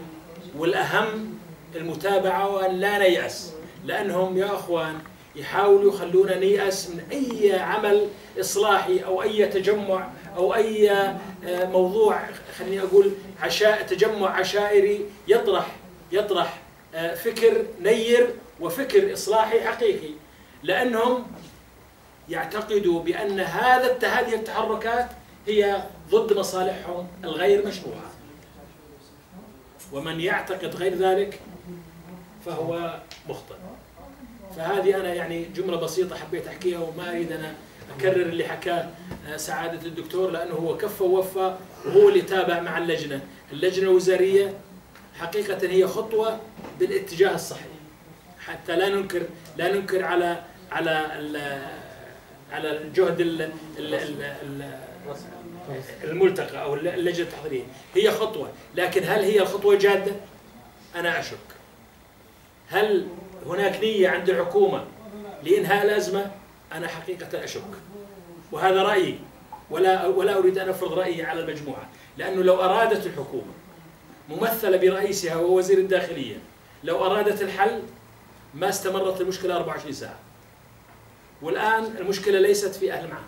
والأهم المتابعة وأن لا نيأس، لأنهم يا أخوان يحاولوا يخلونا نيأس من أي عمل إصلاحي أو أي تجمع أو أي موضوع، خليني أقول تجمع عشائري يطرح فكر نير وفكر إصلاحي حقيقي، لأنهم يعتقدوا بأن هذه التحركات هي ضد مصالحهم الغير مشروعة، ومن يعتقد غير ذلك فهو مخطئ. فهذه أنا يعني جملة بسيطة حبيت أحكيها، وما أريد أنا أكرر اللي حكاه سعادة الدكتور، لأنه هو كفى ووفى، وهو اللي تابع مع اللجنة الوزارية. حقيقة هي خطوة بالاتجاه الصحيح، حتى لا ننكر على الجهد الملتقى أو اللجنة التحضيرية. هي خطوة، لكن هل هي الخطوة جادة؟ أنا أشك. هل هناك نية عند الحكومة لإنهاء الأزمة؟ أنا حقيقة أشك، وهذا رأيي، ولا أريد أن أفرض رأيي على المجموعة، لأنه لو أرادت الحكومة ممثلة برئيسها ووزير الداخلية، لو أرادت الحل ما استمرت المشكلة 24 ساعة. والآن المشكلة ليست في أهل معان.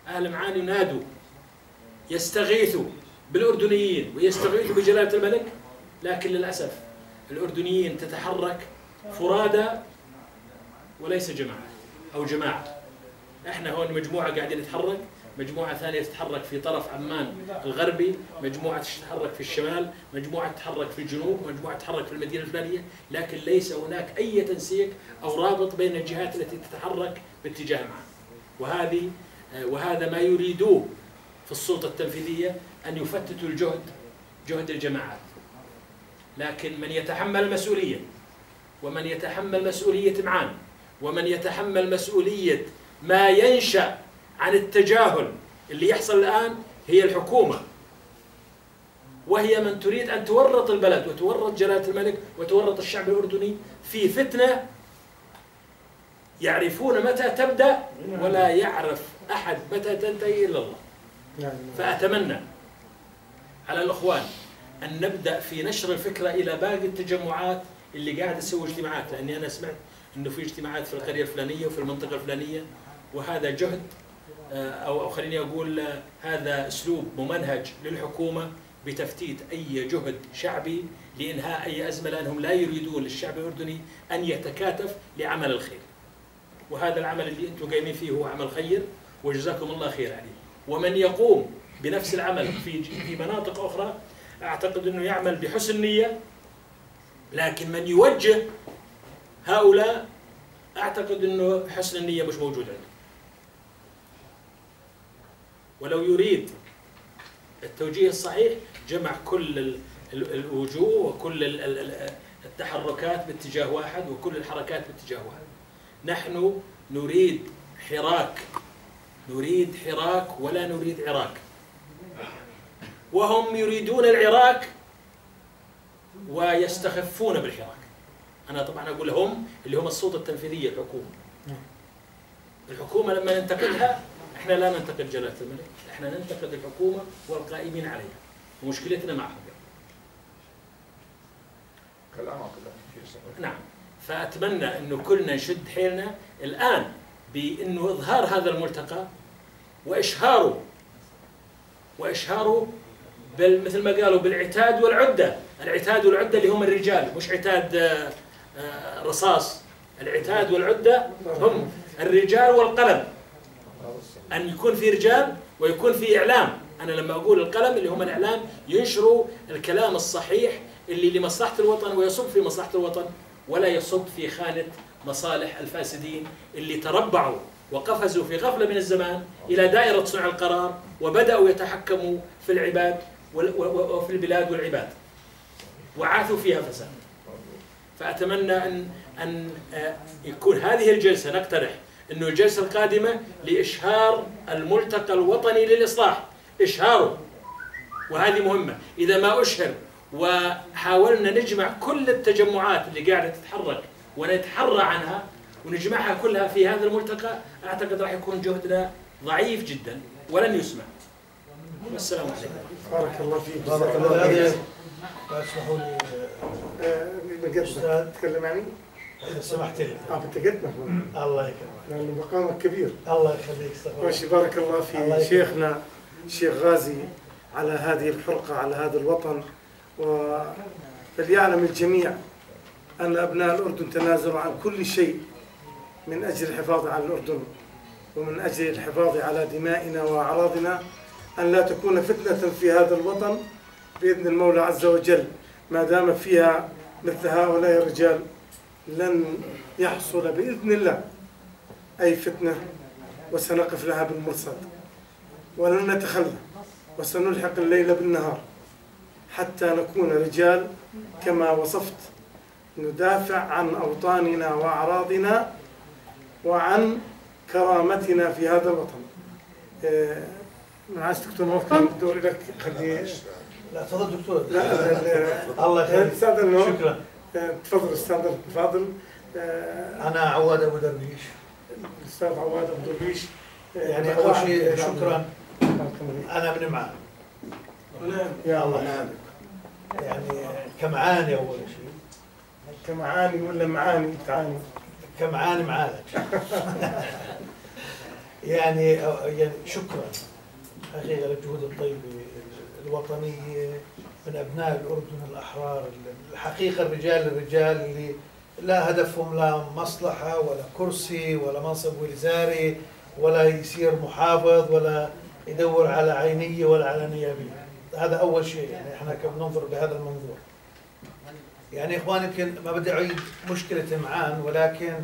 أهل معان ينادوا، يستغيثوا بالأردنيين ويستغيثوا بجلالة الملك، لكن للأسف الأردنيين تتحرك فرادى وليس جماعة أو جماعة. احنا هون مجموعة قاعدين نتحرك، مجموعة ثانية تتحرك في طرف عمان الغربي، مجموعة تتحرك في الشمال، مجموعة تتحرك في الجنوب، مجموعة تتحرك في المدينة الفلانية، لكن ليس هناك أي تنسيق أو رابط بين الجهات التي تتحرك باتجاه معا. وهذا ما يريدوه في السلطة التنفيذية، أن يفتتوا جهد الجماعات. لكن من يتحمل المسؤولية، ومن يتحمل مسؤولية معان، ومن يتحمل مسؤولية ما ينشأ عن التجاهل اللي يحصل الآن، هي الحكومة، وهي من تريد أن تورط البلد وتورط جلالة الملك وتورط الشعب الأردني في فتنة يعرفون متى تبدأ ولا يعرف أحد متى تنتهي إلا الله. فأتمنى على الأخوان أن نبدأ في نشر الفكرة إلى باقي التجمعات اللي قاعدة تسوي اجتماعات، لأني أنا سمعت أنه في اجتماعات في القرية الفلانية وفي المنطقة الفلانية، وهذا جهد أو خليني أقول هذا أسلوب ممنهج للحكومة بتفتيت أي جهد شعبي لإنهاء أي أزمة، لأنهم لا يريدون للشعب الأردني أن يتكاتف لعمل الخير. وهذا العمل اللي أنتم قايمين فيه هو عمل خير، وجزاكم الله خير عليه. ومن يقوم بنفس العمل في مناطق أخرى أعتقد أنه يعمل بحسن نية، لكن من يوجه هؤلاء أعتقد أنه حسن النية مش موجود عنده. ولو يريد التوجيه الصحيح جمع كل الوجوه وكل التحركات باتجاه واحد وكل الحركات باتجاه واحد. نحن نريد حراك ولا نريد عراك، وهم يريدون العراك ويستخفون بالحراك. أنا طبعا أقول هم اللي هم السلطة التنفيذية، الحكومة لما ننتقدها احنا لا ننتقد جلالة الملك، احنا ننتقد الحكومة والقائمين عليها، ومشكلتنا معهم. نعم. فأتمنى أنه كلنا نشد حيلنا الآن بأنه إظهار هذا الملتقى وإشهاره مثل ما قالوا بالعتاد والعدة. العتاد والعدة اللي هم الرجال، مش عتاد رصاص. العتاد والعدة هم الرجال والقلم، أن يكون في رجال ويكون في إعلام. أنا لما أقول القلم اللي هم الإعلام ينشروا الكلام الصحيح اللي لمصلحة الوطن ويصب في مصلحة الوطن، ولا يصب في خانة مصالح الفاسدين اللي تربعوا وقفزوا في غفلة من الزمان إلى دائرة صنع القرار وبدأوا يتحكموا في العباد وفي البلاد والعباد وعاثوا فيها فساد. فأتمنى أن يكون هذه الجلسة، نقترح أنه الجلسة القادمة لإشهار الملتقى الوطني للإصلاح، إشهاره، وهذه مهمة. إذا ما أشهر وحاولنا نجمع كل التجمعات اللي قاعدة تتحرك ونتحرى عنها ونجمعها كلها في هذا الملتقى، أعتقد راح يكون جهدنا ضعيف جدا ولن يسمع. والسلام عليكم. بارك الله فيك. بارك الله فيك. اسمحوا لي أستاذ تتكلم يعني؟ إذا سمحت لي. بتقدمك. الله يكرمك. لأن مقامك كبير. الله يخليك. ماشي. بارك الله في شيخنا الشيخ غازي على هذه الحرقة، على هذا الوطن. وفليعلم الجميع أن أبناء الأردن تنازلوا عن كل شيء من أجل الحفاظ على الأردن ومن أجل الحفاظ على دمائنا وأعراضنا، أن لا تكون فتنة في هذا الوطن بإذن المولى عز وجل. ما دام فيها مثل هؤلاء الرجال لن يحصل بإذن الله أي فتنة، وسنقف لها بالمرصد ولن نتخلى، وسنلحق الليل بالنهار حتى نكون رجال كما وصفت، ندافع عن أوطاننا وأعراضنا وعن كرامتنا في هذا الوطن. معاش دكتور موفق، الدور لك. خلي لا تفضل دكتور. لا الله يخليك. شكرا. تفضل استاذ الفاضل. انا عواد ابو درويش. الاستاذ عواد ابو درويش. يعني اول شيء شكرا. انا من معان. يا الله. يعني كمعاني اول شيء. كمعاني ولا معاني تعاني؟ كمعاني معالج. يعني شكرا حقيقة للجهود الطيبة الوطنية من أبناء الأردن الأحرار، الحقيقة الرجال اللي لا هدفهم لا مصلحة ولا كرسي ولا منصب وزاري ولا يصير محافظ ولا يدور على عينية ولا على نيابية. هذا أول شيء. يعني إحنا كيف ننظر بهذا المنظور. يعني إخواني يمكن ما بدي أعيد مشكلة معان، ولكن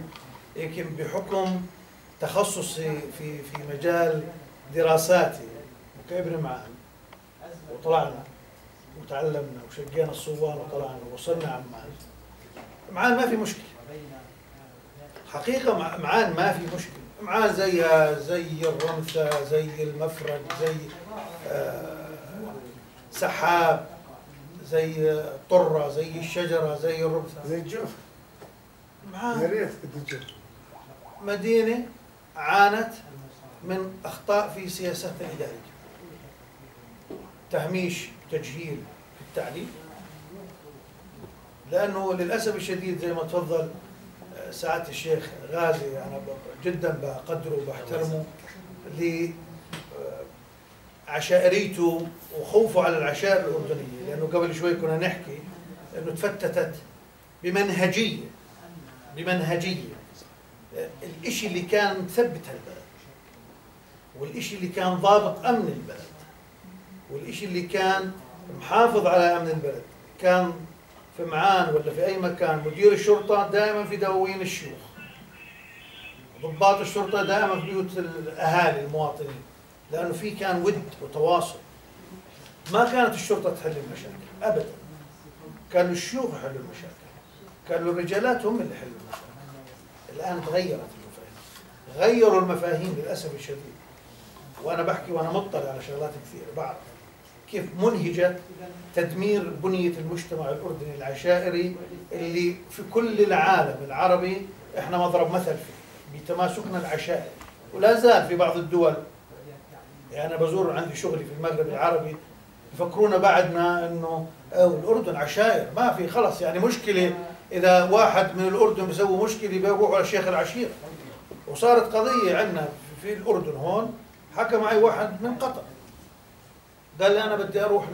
يمكن بحكم تخصصي في مجال دراساتي وكابن معان، وطلعنا وتعلمنا وشقينا الصوان وطلعنا ووصلنا عمان. معان ما في مشكلة حقيقة. معان ما في مشكلة. معان زيها زي الرمثة، زي المفرق، زي سحاب، زي الطرة، زي الشجرة، زي الرمثة، زي الجوف. معان يا ريت بدي الجوف. مدينة عانت من أخطاء في سياستها الإدارية، تهميش، تجهيل في التعليم، لأنه للأسف الشديد زي ما تفضل سعادة الشيخ غازي، أنا جدا بقدره وبحترمه لعشائريته وخوفه على العشائر الأردنية، لأنه قبل شوي كنا نحكي أنه تفتتت بمنهجية الإشي اللي كان مثبت البلد، والإشي اللي كان ضابط أمن البلد، والإشي اللي كان محافظ على أمن البلد. كان في معان ولا في أي مكان مدير الشرطة دائما في دواوين الشيوخ، ضباط الشرطة دائما في بيوت الأهالي المواطنين، لأنه في كان ود وتواصل. ما كانت الشرطة تحل المشاكل أبدا، كانوا الشيوخ يحلوا المشاكل، كانوا الرجالات هم اللي يحلوا المشاكل. الآن تغيرت المفاهيم، غيروا المفاهيم للأسف الشديد. وأنا بحكي وأنا مطلع على شغلات كثيرة، بعرف كيف منهجة تدمير بنية المجتمع الأردني العشائري اللي في كل العالم العربي إحنا مضرب مثل فيه بتماسكنا العشائري، ولا زال في بعض الدول. يعني أنا بزور عندي شغلي في المغرب العربي، يفكرونا بعدنا إنه الأردن عشائر، ما في خلص. يعني مشكلة إذا واحد من الأردن بيسوي مشكلة بيروحوا على الشيخ العشيرة. وصارت قضية عندنا في الأردن هون، حكى معي واحد من قطر قال لي أنا بدي أروح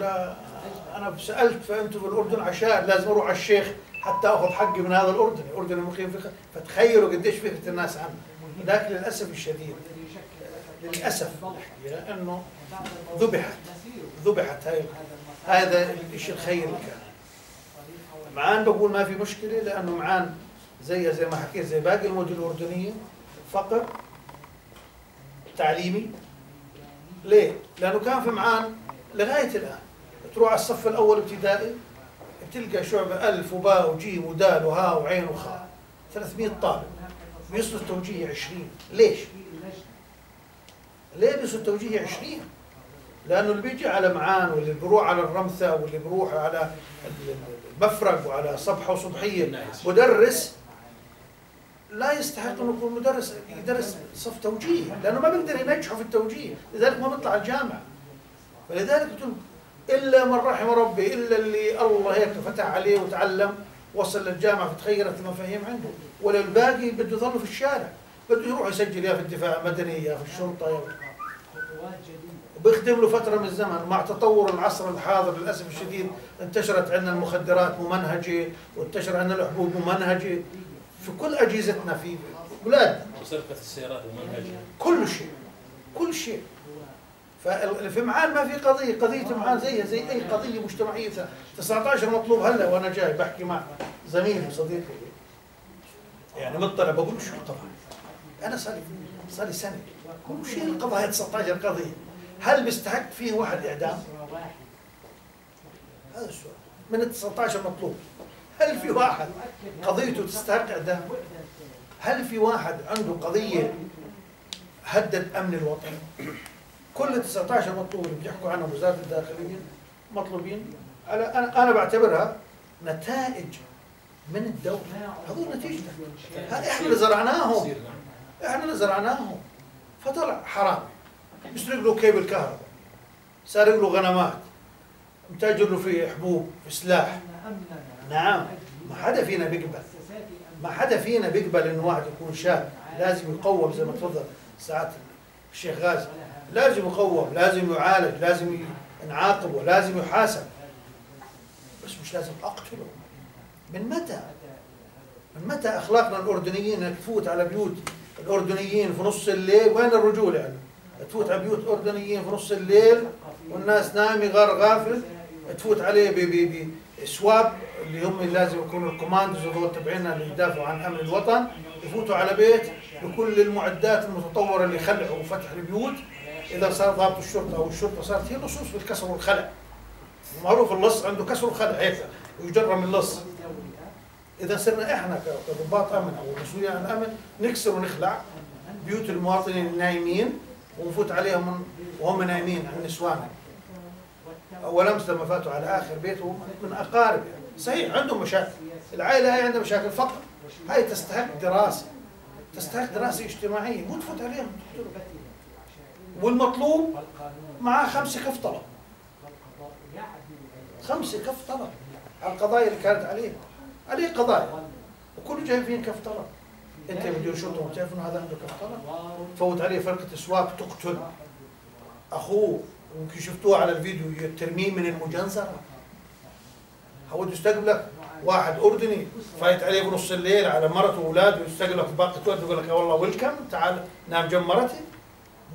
أنا سألت فأنتم في الأردن عشائر، لازم أروح على الشيخ حتى أخذ حقي من هذا الأردني، الأردن المقيم في فتخيلوا قديش فكرة الناس عنه. لكن للأسف الشديد، للأسف لأنه ذبحت هذا الشيء الخير اللي كان. معان بقول ما في مشكلة، لأنه معان زي ما حكيت زي باقي المدن الأردنية، فقر تعليمي. ليه؟ لأنه كان في معان لغاية الآن تروح على الصف الأول ابتدائي بتلقى شعبة ألف وباء وجيم ودال وهاء وعين وخاء، 300 طالب بيصلوا التوجيه 20. ليش؟ ليه بيصلوا التوجيه 20؟ لأنه اللي بيجي على معان واللي بيروح على الرمثة واللي بيروح على المفرق وعلى صبحة وصبحية مدرس لا يستحق أن يكون مدرس يدرس صف توجيه، لأنه ما بيقدر ينجحه في التوجيه، لذلك ما بيطلع الجامعة. فلذلك إلا من رحم ربي، إلا اللي الله هيك فتح عليه وتعلم وصل للجامعة فتغيرت المفاهيم عنده، ولا الباقي بده يظل في الشارع، بده يروح يسجل يا في الدفاع المدني يا في الشرطة بيخدم له فترة من الزمن. مع تطور العصر الحاضر للأسف الشديد انتشرت عندنا المخدرات ممنهجة، وانتشر عندنا الحبوب ممنهجة في كل أجهزتنا في بلادنا، وسرقة السيارات ممنهجة، كل شيء كل شيء. ففي معان ما في قضية معان زيها زي أي قضية مجتمعية. 19 مطلوب هلا وأنا جاي بحكي مع زميلي وصديقي يعني مطلع بقول شو القضايا. أنا صار لي سنة بقول شو القضايا 19 قضية، هل بيستحق فيه واحد إعدام؟ هذا السؤال. من ال 19 مطلوب هل في واحد قضيته تستحق إعدام؟ هل في واحد عنده قضية هدد أمن الوطن؟ كل 19 مطلوب اللي بيحكوا عنهم وزارة الداخلية مطلوبين، أنا بعتبرها نتائج من الدولة. هذول نتيجة احنا اللي زرعناهم، احنا اللي زرعناهم. فطلع حرام يسرق له كيبل كهرباء، سارق له غنمات، متاجر له في حبوب في سلاح. نعم، ما حدا فينا بيقبل، ما حدا فينا بيقبل انه واحد يكون شاب. لازم يقوم زي ما تفضل ساعات الشيخ غازي، لازم يقوم، لازم يعالج، لازم نعاقب ولازم يحاسب، بس مش لازم اقتله. من متى؟ من متى اخلاقنا الاردنيين انك تفوت على بيوت الاردنيين في نص الليل؟ وين الرجوله يعني؟ تفوت على بيوت اردنيين في نص الليل والناس نايمه غافل، تفوت عليه بسواب اللي هم لازم يكونوا الكوماندوز وهذول تبعنا اللي يدافعوا عن امن الوطن، يفوتوا على بيت بكل المعدات المتطوره اللي يخلعوا وفتح البيوت. اذا صار ضابط الشرطه او الشرطه صارت هي لصوص في الكسر والخلع، معروف اللص عنده كسر وخلع هيك ويجرم اللص. اذا صرنا احنا كضباط امن او مسؤولين عن الامن نكسر ونخلع بيوت المواطنين النايمين ونفوت عليهم وهم نايمين عن نسوانهم، اول امس لما فاتوا على اخر بيت من اقارب صحيح عندهم مشاكل، العائله هاي عندها مشاكل فقط، هاي تستحق دراسه، تستحق دراسه اجتماعيه، مو تفوت عليهم. والمطلوب معاه 5 كف طلب، 5 كف طلب على القضايا اللي كانت عليه قضايا وكله جاي فين كف طلب. انت مدير شرطه وبتعرف انه هذا عنده كف طلب، تفوت عليه فرقه اسواق تقتل اخوه، ويمكن شفتوه على الفيديو الترميم من المجنزره. هو يستقبلك واحد اردني فايت عليه بنص الليل على مرته واولاده يستقبلك باقي تود يقول لك والله ويلكم تعال نام جنب مرتي.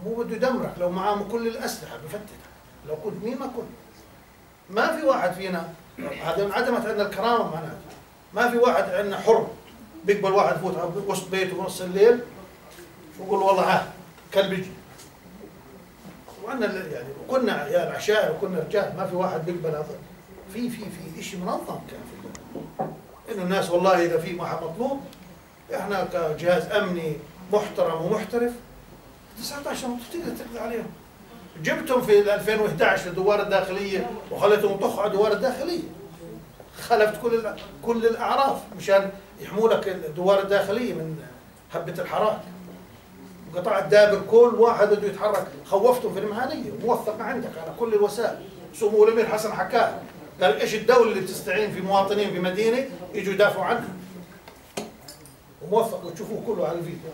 مو بده يدمرك، لو معاه كل الاسلحه بفتتك، لو كنت مين ما كنت. ما في واحد فينا، هذا انعدمت عندنا الكرامه معناته. ما في واحد عندنا حر بيقبل واحد يفوت على وسط بيته بنص الليل ويقول والله ها كلب يجي. وعندنا يعني كنا عيال عشائر وكنا رجال، ما في واحد بيقبل هذا. في شيء منظم كان في انه الناس والله اذا في واحد مطلوب، احنا كجهاز امني محترم ومحترف 19 تقدر تقضي عليهم. جبتهم في 2011 للدوار الداخليه وخليتهم يطخوا على الدوار الداخليه، خلفت كل الاعراف مشان يحموا لك الدوار الداخليه من هبه الحراك، وقطعت دابر كل واحد بده يتحرك، خوفتهم في المهنيه موثقه عندك على كل الوسائل. سمو الامير حسن حكاه قال ايش الدوله اللي بتستعين في مواطنين في مدينه يجوا يدافعوا عنها، وموثق وتشوفوه كله على الفيديو.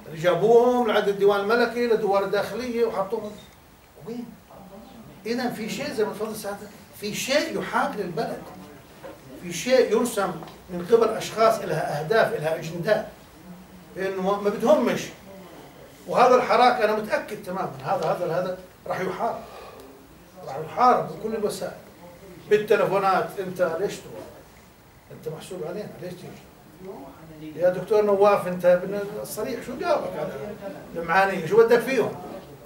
اللي جابوهم لعند الديوان الملكي للدوار الداخليه وحطوهم وين؟ اذا في شيء زي ما تفضل سعادتك، في شيء يحاك للبلد، في شيء يرسم من قبل اشخاص لها اهداف لها اجندات انه ما بدهمش. وهذا الحراك انا متاكد تماما هذا راح يحارب بكل الوسائل، بالتلفونات. انت ليش تروح؟ انت محسوب علينا، ليش تيجي؟ يا دكتور نواف انت الصريح شو جاوبك على المعانيه؟ شو بدك فيهم؟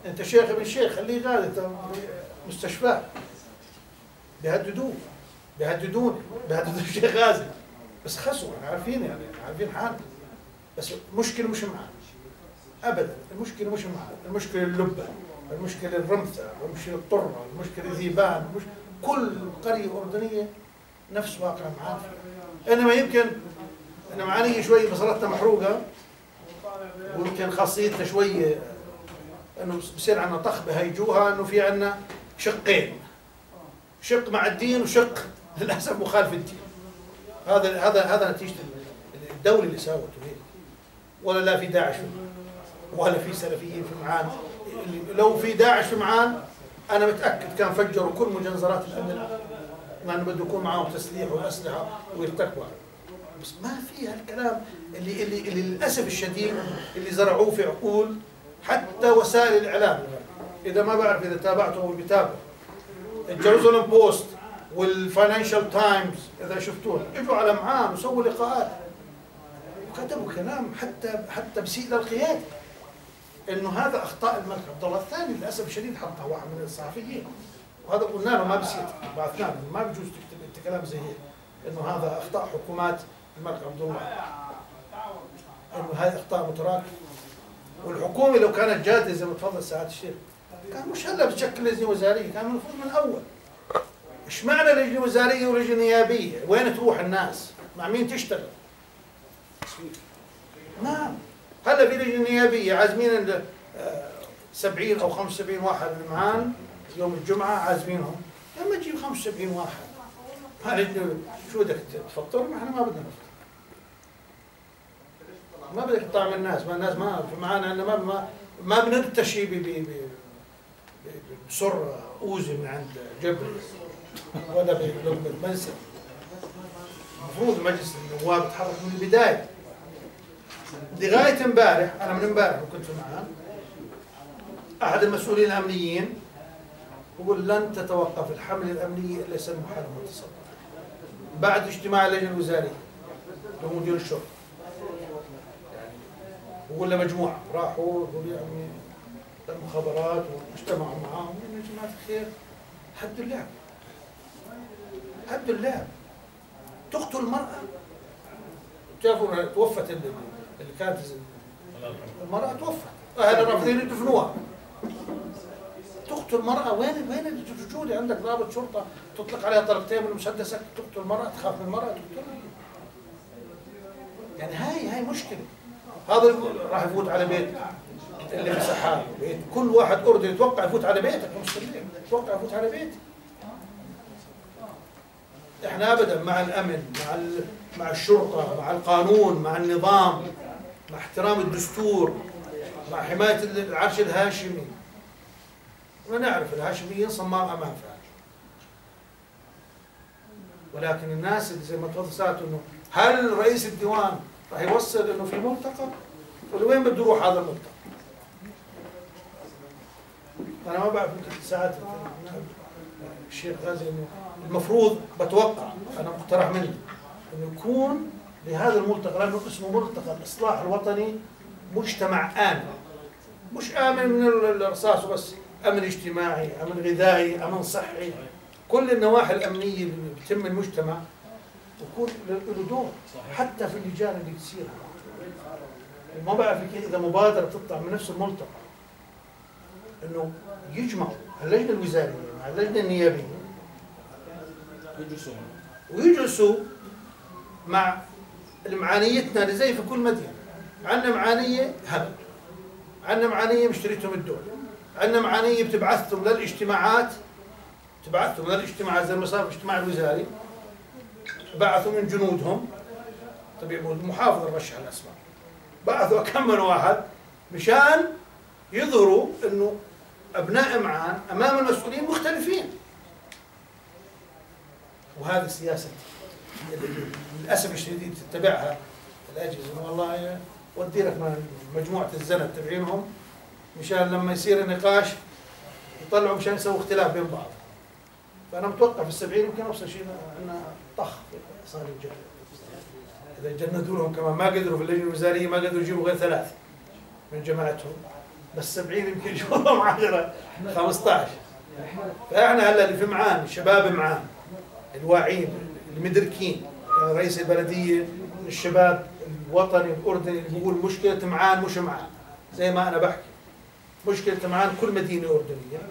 انت شيخ ابن شيخ خليه غالي، انت مستشفى. بيهددون الشيخ غازي، بس خسوا عارفين يعني عارفين حالنا. بس المشكله مش معنا ابدا، المشكله مش معنا، المشكله اللبه، المشكله الرمثه، المشكله الطره، المشكله ذيبان، كل قريه اردنيه نفس واقع معانا. انما يمكن انا معانيه شوي بصرتنا محروقه، ويمكن خاصيتنا شوي انه بصير عندنا طخ بهيجوها انه في عندنا شقين، شق مع الدين وشق للاسف مخالف الدين. هذا نتيجه الدوله اللي ساوته هيك. ولا لا في داعش في معان، ولا في سلفيين في معان. لو في داعش في معان انا متاكد كان فجروا كل مجنزرات الامن لانه بده يكون معاهم تسليح واسلحه ويرتكبوا، بس ما في هالكلام اللي للاسف الشديد اللي زرعوه في عقول حتى وسائل الاعلام. اذا ما بعرف اذا تابعته او بتابع الجيروزالم بوست والفاينانشال تايمز، اذا شفتوه اجوا على معان وسووا لقاءات وكتبوا كلام حتى بسيء للقياده، انه هذا اخطاء الملك عبد الله الثاني. للاسف الشديد حطها واحد من الصحفيين، وهذا قلنا له ما بصير، بعثنا له ما بجوز تكتب انت كلام زي هيك، انه هذا اخطاء حكومات الملك عبد الله، انه هذه اخطاء متراكمه. والحكومه لو كانت جاده زي ما تفضل سعاده الشيخ كان مش هلا بتشكل لجنه وزاريه، كان المفروض من اول. ايش معنى لجنه وزاريه ولجنه نيابيه؟ وين تروح الناس؟ مع مين تشتغل؟ نعم، هلا في لجنه نيابيه عازمين 70 او 75 واحد من معان يوم الجمعه، عازمينهم لما تجيب 75 واحد ما لجنه شو بدك تفطر؟ ما احنا ما بدنا نفطر، ما بدك تطعم الناس، ما الناس ما معانا احنا ما بنرتشي بسر اوزي من عند جبل ولا بلقمه منسف. المفروض مجلس النواب يتحرك من البدايه. لغايه امبارح، انا من امبارح كنت معاه احد المسؤولين الامنيين يقول لن تتوقف الحمله الامنيه الا يسلموا حالهم اتصال بعد اجتماع اللجنه الوزاريه لمدير الشرطه. وقول له مجموعه راحوا يعني المخابرات واجتمعوا معاهم يا جماعه الخير حدوا اللعب، حدوا اللعب. تقتل المراه، بتعرفوا توفت اللي كانت المراه توفت، اهل رافضين يدفنوها. تقتل المراه، وين الرجوله؟ عندك ضابط شرطه تطلق عليها طلقتين من مسدسك تقتل المراه، تخاف من المراه تقتلها؟ يعني هاي مشكله. هذا راح يفوت على بيت اللي في سحاب، بيت كل واحد اردني يتوقع يفوت على بيتك مسلمين، يتوقع يفوت على بيتك. احنا ابدا مع الامن، مع الشرطه، مع القانون، مع النظام، مع احترام الدستور، مع حمايه العرش الهاشمي. ونعرف الهاشميين صمام امان فعلا. ولكن الناس اللي زي ما تفضل سالت انه هل رئيس الديوان راح يوصل انه في ملتقى؟ ولوين بده يروح هذا الملتقى؟ انا ما بعرف يمكن ساعات الشيخ غازي انه المفروض بتوقع، انا مقترح مني انه يكون لهذا الملتقى، لانه اسمه ملتقى الاصلاح الوطني، مجتمع امن، مش امن من الرصاص وبس، امن اجتماعي، امن غذائي، امن صحي، كل النواحي الامنيه اللي بتم المجتمع ويكون له دور حتى في اللجان اللي تصير. وما بعرف كيف اذا مبادره تطلع من نفس الملتقى انه يجمعوا اللجنه الوزاريه مع اللجنه النيابيه ويجلسوا مع المعانيتنا اللي زي في كل مدينه. عندنا معانيه هبل، عندنا معانيه مشتريتهم الدوله، عندنا معانيه بتبعثهم للاجتماعات، تبعثهم للاجتماعات زي ما صار في الاجتماع الوزاري، بعثوا من جنودهم، طبيعي المحافظ رشح الاسماء، بعثوا كم من واحد مشان يظهروا انه ابناء معان امام المسؤولين مختلفين. وهذه السياسه للاسف الشديد تتبعها الاجهزه، والله ودي لك مجموعه الزند تبعينهم مشان لما يصير النقاش يطلعوا مشان يسووا اختلاف بين بعض. فانا متوقع في السبعين يمكن اوصل شيء عندنا طخ صار الجد. اذا جندوا لهم كمان ما قدروا في اللجنه الوزاريه ما قدروا يجيبوا غير 3 من جماعتهم، بس 70 يمكن يجيبوا لهم 10 15. فاحنا هلا اللي في معان الشباب معان الواعيين المدركين، رئيس البلديه الشباب الوطني الاردني اللي بيقول مشكله معان مش معان، زي ما انا بحكي مشكله معان كل مدينه اردنيه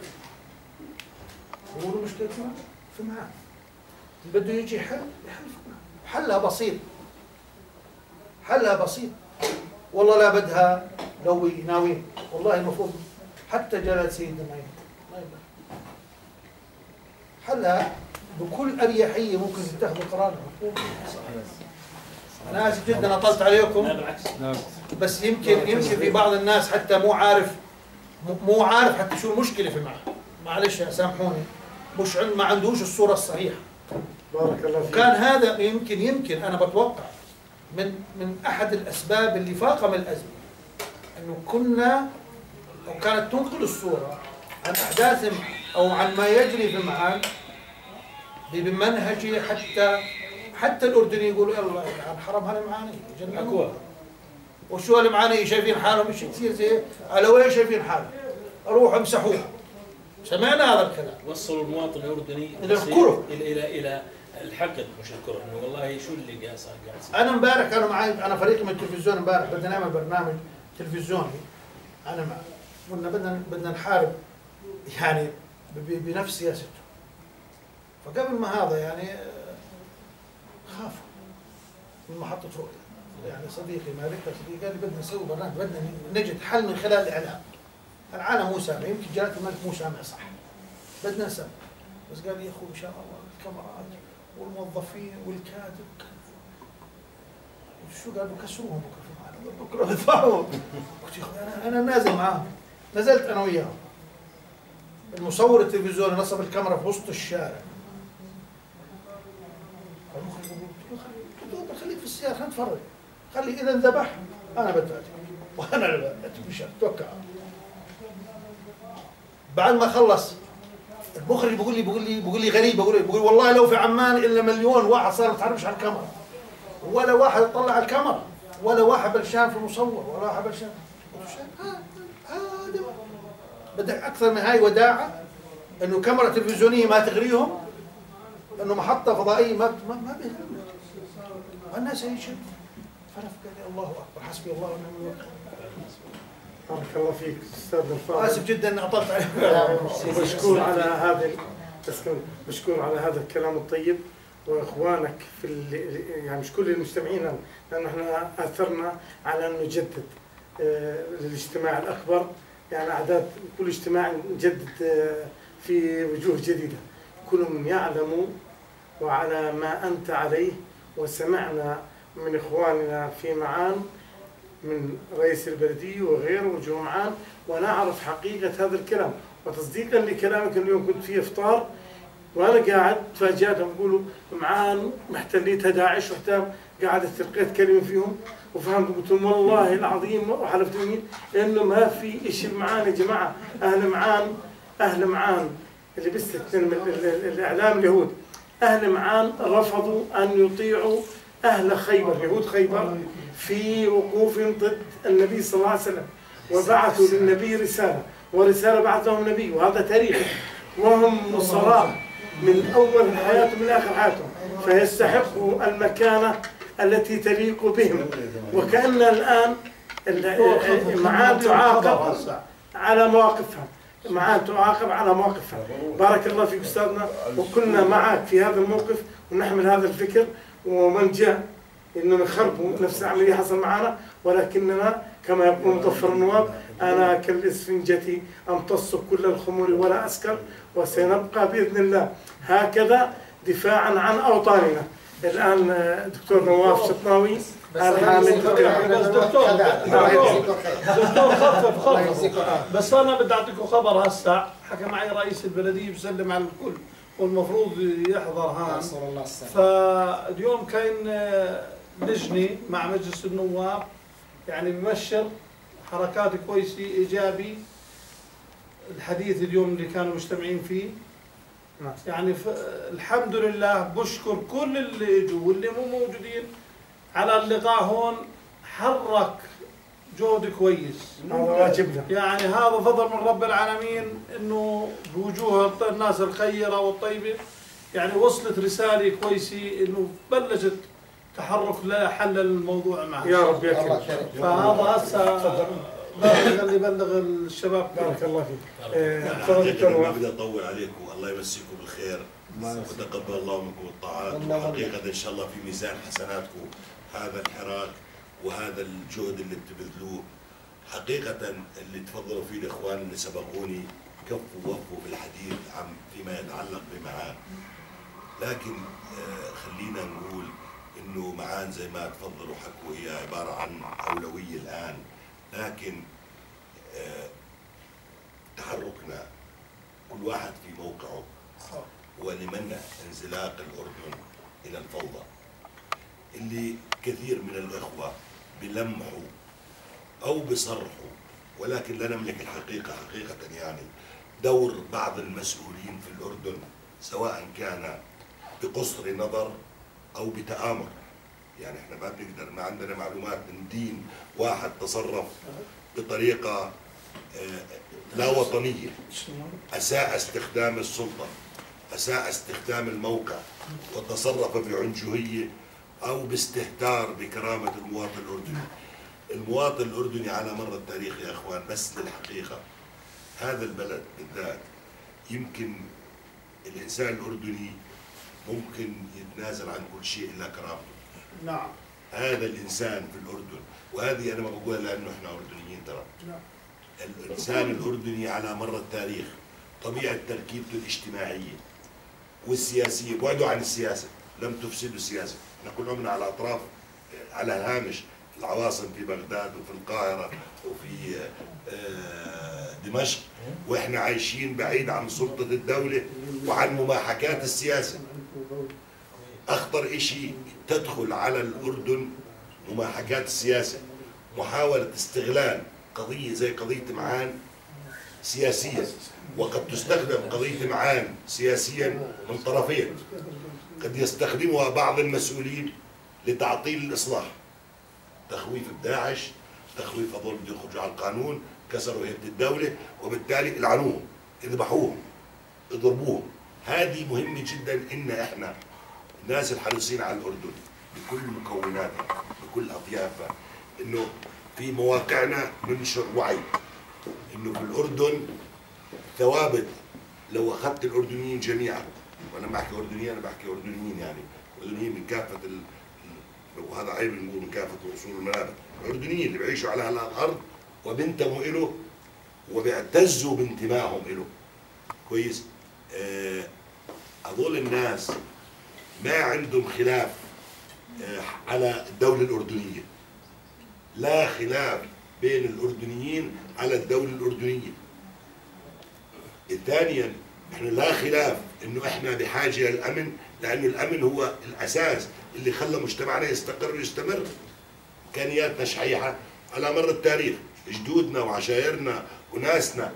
بيقولوا مشكله معان في معان، اللي بده يجي حل حلها بسيط، حلها بسيط. والله لا بدها لو ناويين، والله المفروض حتى جلال سيدنا ما يبقى حلها بكل اريحيه، ممكن تتخذوا قرار. انا اسف جدا اطلت عليكم، بس يمكن في بعض الناس حتى مو عارف حتى شو المشكله في معه. معلش سامحوني مش ما عندوش الصورة الصحيحة. بارك الله فيك. وكان هذا يمكن أنا بتوقع من أحد الأسباب اللي فاقم الأزمة، أنه كنا أو كانت تنقل الصورة عن أحداث أو عن ما يجري في معان بمنهج حتى الأردني يقولوا يلا يعني حرام هالمعاني جنة وشو هالمعاني شايفين حالهم مش كثير زي على وين شايفين حالهم روحوا امسحوها. سمعنا هذا الكلام. وصلوا المواطن الأردني إلى الحقد مش الكره، انه والله شو اللي قاعد صار. انا امبارح كانوا معي، انا فريق من التلفزيون امبارح بدنا نعمل برنامج تلفزيوني، انا بدنا نحارب يعني بنفس سياسته. فقبل ما هذا يعني خافوا من محطة رؤية، يعني صديقي مالك صديقي قال لي بدنا نسوي برنامج، بدنا نجد حل من خلال الإعلام. العالم مو سامع، يمكن جلالة الملك مو سامع صح، بدنا نسمع. بس قال لي يا أخوي إن شاء الله الكاميرات والموظفين والكاتب شو قالوا كسروهم بكره بيدفعوا. قلت يا اخوي انا نازل معاهم، نزلت انا وياهم. المصور التلفزيوني نصب الكاميرا في وسط الشارع. المخرج يقول خليك في السيارة خلينا نتفرج، خلي اذا انذبح انا بدفعك وانا مش اتوقع. بعد ما خلص المخرج بيقول لي غريب، بقول والله لو في عمان الا مليون واحد صار يتحرش على الكاميرا، ولا واحد يطلع على الكاميرا، ولا واحد بلشان في المصور، ولا واحد بلشان. بدك اكثر من هاي وداعه؟ انه كاميرا تلفزيونيه ما تغريهم، انه محطه فضائيه ما بيهمهم. والناس هيشد فرف قال لي الله اكبر حسبي الله ونعم الوكيل. بارك الله فيك استاذنا الفاضل. اسف جدا اني اطلت عليك. مشكور على هذا مشكور على هذا الكلام الطيب، واخوانك في يعني مش كل المستمعين، لان احنا اثرنا على ان نجدد الاجتماع الاكبر، يعني اعداد كل اجتماع نجدد في وجوه جديده، كلهم يعلموا وعلى ما انت عليه. وسمعنا من اخواننا في معان من رئيس البلديه وغيره وجوه معان، ونعرف حقيقه هذا الكلام. وتصديقا لكلامك اليوم كنت في افطار وانا قاعد تفاجأتهم يقولوا معان محتليتها داعش، قاعد استلقيت كلمه فيهم وفهمت، قلت لهم والله العظيم وحلفت يمين انه ما في شيء معان يا جماعه. اهل معان اللي بيستثنى الاعلام اليهود، اهل معان رفضوا ان يطيعوا اهل خيبر، يهود خيبر، في وقوفهم ضد النبي صلى الله عليه وسلم، وبعثوا للنبي رساله، ورساله بعث لهم نبي، وهذا تاريخ، وهم نصراء من اول حياتهم من اخر حياتهم، فيستحقوا المكانه التي تليق بهم. وكأن الان معان تعاقب على مواقفها، معان تعاقب على مواقفها. بارك الله فيك استاذنا، وكنا معك في هذا الموقف ونحمل هذا الفكر، ومن جاء انه نخربوا نفس العمليه حصل معنا، ولكننا كما يقول مظفر النواب انا كالاسفنجة امتص كل الخمور ولا اسكر، وسنبقى باذن الله هكذا دفاعا عن اوطاننا. الان دكتور نواف شطناوي دكتور خفف بس انا بدي اعطيكم خبر هسه. حكى معي رئيس البلديه بسلم على الكل والمفروض يحضر هان. فاليوم كان لجنه مع مجلس النواب يعني بمشر حركات كويسه ايجابي. الحديث اليوم اللي كانوا مجتمعين فيه يعني الحمد لله، بشكر كل اللي اجوا واللي مو موجودين على اللقاء هون، حرك جهد كويس. هذا واجبنا، يعني هذا فضل من رب العالمين، انه بوجوه الناس الخيره والطيبه يعني وصلت رساله كويسه، انه بلشت تحرك لحل الموضوع معه. يا رب يكرمك. فهذا هسه خلي يبلغ الشباب. بارك الله فيك. ما بدي اطول عليكم، الله يمسيكم بالخير وتقبل الله منكم الطاعات، وحقيقه ان شاء الله في ميزان حسناتكم هذا الحراك وهذا الجهد اللي بتبذلوه. حقيقه اللي تفضلوا فيه الاخوان اللي سبقوني كفوا ووفوا في الحديث عن فيما يتعلق بمعان، لكن خلينا نقول انه معان زي ما تفضلوا حكوا هي عباره عن اولويه الان، لكن تحركنا كل كل واحد في موقعه، ولمنع انزلاق الأردن إلى الفوضى اللي كثير من الإخوة بلمحوا أو بصرحوا، ولكن لا نملك الحقيقة حقيقة. يعني دور بعض المسؤولين في الأردن سواء كان بقصر نظر أو بتآمر، يعني احنا ما بنقدر، ما عندنا معلومات من دين واحد تصرف بطريقة لا وطنية، أساء استخدام السلطة، أساء استخدام الموقع، وتصرف بعنجهية أو باستهتار بكرامة المواطن الأردني. المواطن الأردني على مر التاريخ يا أخوان، بس للحقيقة هذا البلد بالذات، يمكن الإنسان الأردني ممكن يتنازل عن كل شيء إلا كرامته. نعم. هذا الإنسان في الأردن، وهذه أنا ما بقولها لأنه إحنا أردنيين ترى. نعم. الإنسان الأردني على مر التاريخ طبيعة تركيبته الاجتماعية والسياسية، بعدوا عن السياسة، لم تفسدوا السياسة. احنا كل عمرنا على أطراف، على هامش العواصم في بغداد وفي القاهرة وفي دمشق، واحنا عايشين بعيد عن سلطة الدولة وعن مماحكات السياسة. أخطر إشي تدخل على الأردن مماحكات السياسة، محاولة استغلال قضية زي قضية معان سياسيا، وقد تستخدم قضية معان سياسيا من طرفين، قد يستخدمها بعض المسؤولين لتعطيل الإصلاح، تخويف داعش، تخويف هذول بده يخرجوا على القانون، كسروا هيبة الدولة، وبالتالي لعنوهم، اذبحوهم، اضربوهم. هذه مهمة جدا إن احنا الناس الحريصين على الأردن بكل مكوناتها بكل أطيافها، إنه في مواقعنا ننشر وعي إنه في الأردن ثوابت. لو أخذت الأردنيين جميعا، وأنا ما بحكي أردنيين، أنا بحكي أردنيين، يعني أردنيين من كافة وهذا عيب نقول من كافة أصول المنابر، الأردنيين اللي بيعيشوا على الأرض وبينتموا إله وبيعتزوا بانتمائهم إله. كويس؟ هذول الناس ما عندهم خلاف على الدولة الأردنية، لا خلاف بين الأردنيين على الدولة الأردنية. ثانيا، احنا لا خلاف انه احنا بحاجة للأمن، لأنه الأمن هو الأساس اللي خلى مجتمعنا يستقر ويستمر. إمكانياتنا شحيحة على مر التاريخ، جدودنا وعشائرنا وناسنا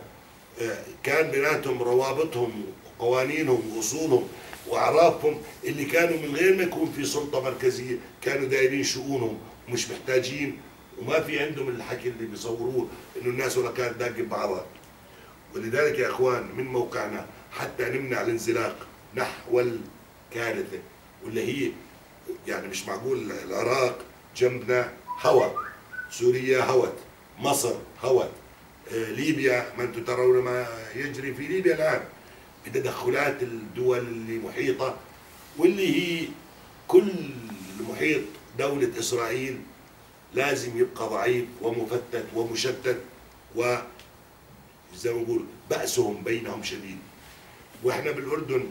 كان بيناتهم روابطهم وقوانينهم وأصولهم وأعرافهم اللي كانوا من غير ما يكون في سلطة مركزية كانوا دايرين شؤونهم ومش محتاجين، وما في عندهم الحكي اللي بيصوروه انه الناس ولا كانت داقة ببعضها. ولذلك يا اخوان من موقعنا حتى نمنع الانزلاق نحو الكارثة، واللي هي يعني مش معقول العراق جنبنا هوى، سوريا هوت، مصر هوت، ليبيا ما انتم ترون ما يجري في ليبيا الان بتدخلات الدول اللي محيطة، واللي هي كل محيط دولة إسرائيل لازم يبقى ضعيف ومفتت ومشتت، وزي ما نقول بأسهم بينهم شديد. واحنا بالأردن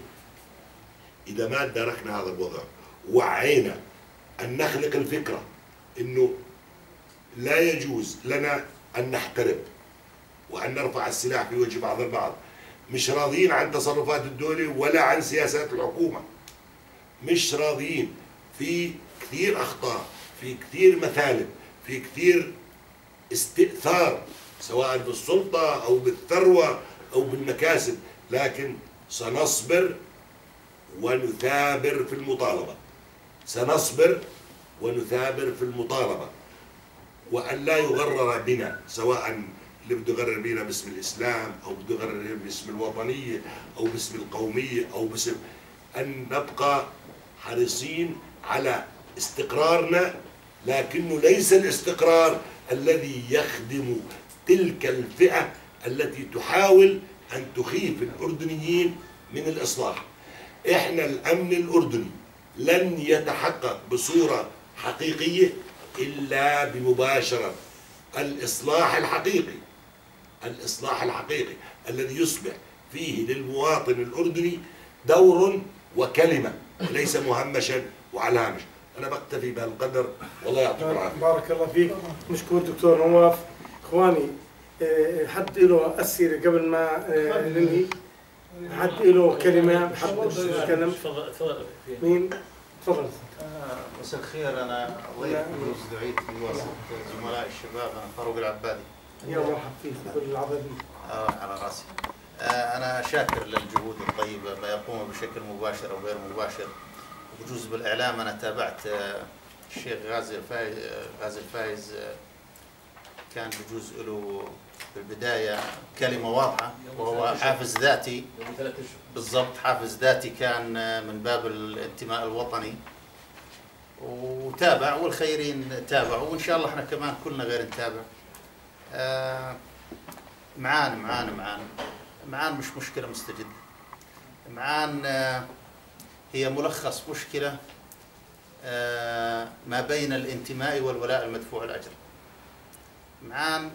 إذا ما دركنا هذا الوضع وعينا أن نخلق الفكرة إنه لا يجوز لنا أن نحترب وأن نرفع السلاح في وجه بعض البعض، مش راضيين عن تصرفات الدولة ولا عن سياسات الحكومة، مش راضيين، في كثير أخطاء، في كثير مثالب، في كثير استئثار سواء بالسلطة أو بالثروة أو بالمكاسب، لكن سنصبر ونثابر في المطالبة، سنصبر ونثابر في المطالبة، وأن لا يغرر بنا، سواء اللي بده يغرر بنا باسم الإسلام أو بده يغرر باسم الوطنية أو باسم القومية أو باسم، أن نبقى حريصين على استقرارنا، لكنه ليس الاستقرار الذي يخدم تلك الفئة التي تحاول أن تخيف الأردنيين من الإصلاح. إحنا الأمن الأردني لن يتحقق بصورة حقيقية إلا بمباشرة الإصلاح الحقيقي، الإصلاح الحقيقي الذي يصبح فيه للمواطن الأردني دور وكلمة وليس مهمشا وعلى هامش. أنا بكتفي بهالقدر، والله يعطيكم العافية. بارك الله فيك، مشكور دكتور نواف. إخواني، حد له أسئلة قبل ما ننهي؟ حد له كلمة حد يتكلم؟ تفضل. مين؟ تفضل. مساء الخير، انا ضيف بجوز دعيت بواسطه زملاء الشباب، انا فاروق العبادي. يا مرحبا فيك بالعبادي. على راسي. انا شاكر للجهود الطيبه ما يقوم بشكل مباشر او غير مباشر. بجوز بالاعلام انا تابعت الشيخ غازي الفايز، كان بجوز له بالبدايه كلمه واضحه وهو حافز ذاتي. بالضبط، حافز ذاتي كان من باب الانتماء الوطني، وتابع والخيرين تابعوا، وإن شاء الله احنا كمان كلنا غير نتابع. معان مش مشكلة مستجدة. معان هي ملخص مشكلة ما بين الانتماء والولاء المدفوع الأجر. معان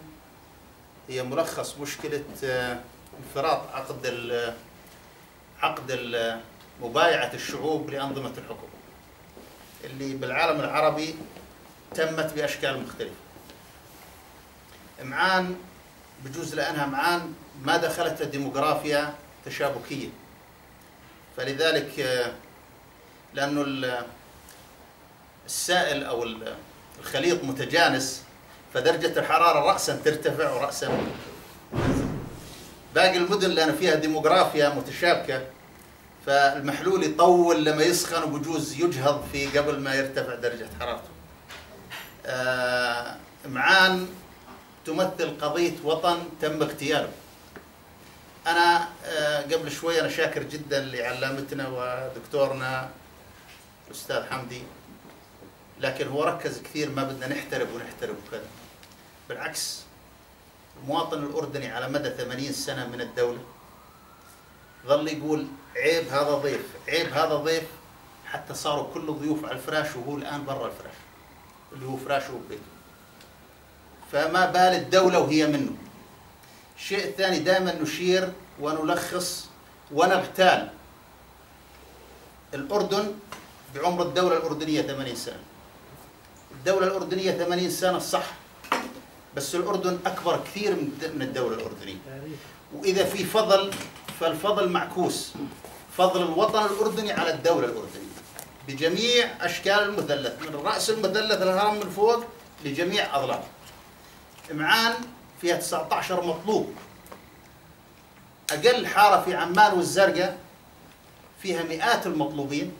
هي ملخص مشكلة انفراط عقد مبايعة الشعوب لأنظمة الحكم اللي بالعالم العربي تمت بأشكال مختلفة. معان بجوز لأنها معان ما دخلتها ديموغرافيا تشابكية، فلذلك لأنه السائل أو الخليط متجانس، فدرجة الحرارة رأسا ترتفع ورأسا تنزل. باقي المدن لأن فيها ديموغرافيا متشابكة، فالمحلول يطول لما يسخن وبجوز يجهض في قبل ما يرتفع درجة حرارته. معان تمثل قضية وطن تم اغتياله. أنا قبل شوي أنا شاكر جدا لعلامتنا ودكتورنا الأستاذ حمدي، لكن هو ركز كثير ما بدنا نحترب وكذا. بالعكس، المواطن الأردني على مدى 80 سنة من الدولة ظل يقول عيب هذا ضيف، عيب هذا ضيف، حتى صاروا كل ضيوف على الفراش وهو الآن برا الفراش اللي هو فراشه وبيته. فما بال الدولة وهي منه. الشيء الثاني، دائما نشير ونلخص ونغتال الأردن بعمر الدولة الأردنية 80 سنة. الدولة الأردنية 80 سنة صح، بس الأردن أكبر كثير من الدولة الأردنية. وإذا في فضل فالفضل معكوس، فضل الوطن الأردني على الدولة الأردنية بجميع أشكال المثلث، من الرأس المثلث الهرم من فوق لجميع أضلاعه. معان فيها 19 مطلوب. أقل حارة في عمان والزرقاء فيها مئات المطلوبين،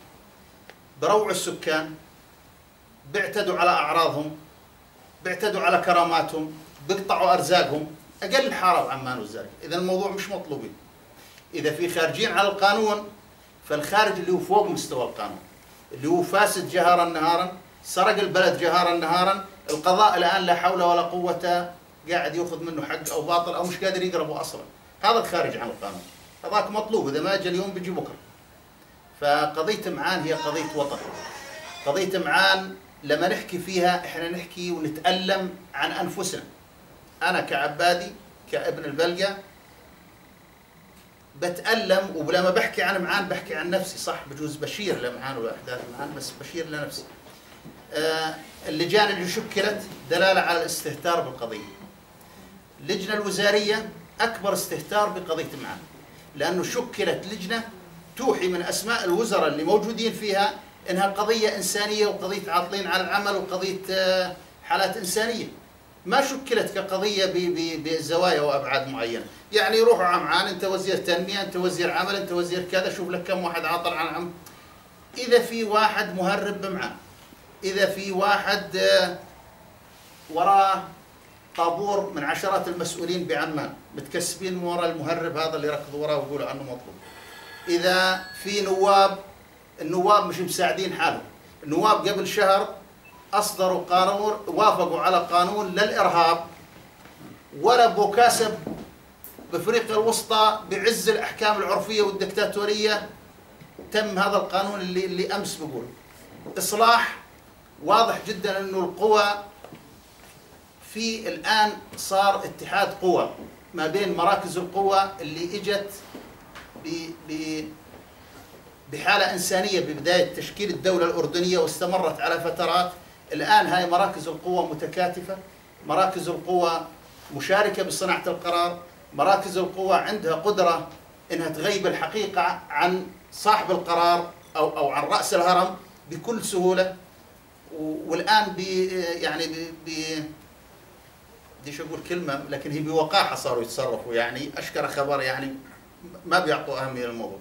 بروعوا السكان، بيعتدوا على أعراضهم، بيعتدوا على كراماتهم، بيقطعوا أرزاقهم. أقل حارة بعمان والزرقاء. إذا الموضوع مش مطلوبين. إذا في خارجين على القانون، فالخارج اللي هو فوق مستوى القانون، اللي هو فاسد جهارا نهارا، سرق البلد جهارا نهارا، القضاء الآن لا حول ولا قوة قاعد يأخذ منه حق أو باطل أو مش قادر يقربه أصلا. هذا الخارج عن القانون، هذاك مطلوب، إذا ما جاء اليوم بيجي بكرة. فقضية معان هي قضية وطن. قضية معان لما نحكي فيها إحنا نحكي ونتألم عن أنفسنا. أنا كعبادي كابن البلقة بتألم، ولما بحكي عن معان بحكي عن نفسي. صح، بجوز بشير لمعان وأحداث معان، بس بشير لنفسي. اللجان اللي شكلت دلالة على الاستهتار بالقضية. اللجنة الوزارية أكبر استهتار بقضية معان، لأنه شكلت لجنة توحي من أسماء الوزراء اللي موجودين فيها إنها قضية إنسانية وقضية عاطلين على العمل وقضية حالات إنسانية. ما شكلت كقضية بزوايا وأبعاد معينة. يعني يروحوا عمان، أنت وزير تنمية، أنت وزير عمل، أنت وزير كذا، شوف لك كم واحد عاطل عن العمل. إذا في واحد مهرب بمعان، إذا في واحد وراه طابور من عشرات المسؤولين بعمان متكسبين من وراء المهرب هذا اللي ركضوا وراه ويقولوا عنه مطلوب، إذا في النواب مش مساعدين حالهم. النواب قبل شهر أصدروا قانون، وافقوا على قانون للإرهاب، ولا بوكاسب بأفريقيا الوسطى بعز الأحكام العرفية والدكتاتورية تم هذا القانون اللي أمس بقول إصلاح. واضح جدا أنه القوى في الآن صار اتحاد قوى ما بين مراكز القوى اللي اجت بحالة إنسانية ببداية تشكيل الدولة الأردنية واستمرت على فترات. الآن هاي مراكز القوى متكاتفة، مراكز القوى مشاركة بصناعة القرار، مراكز القوى عندها قدرة انها تغيب الحقيقه عن صاحب القرار او عن راس الهرم بكل سهوله. والان يعني بديش اقول كلمه، لكن هي بوقاحه صاروا يتصرفوا، يعني اشكر خبر، يعني ما بيعطوا اهميه للموضوع.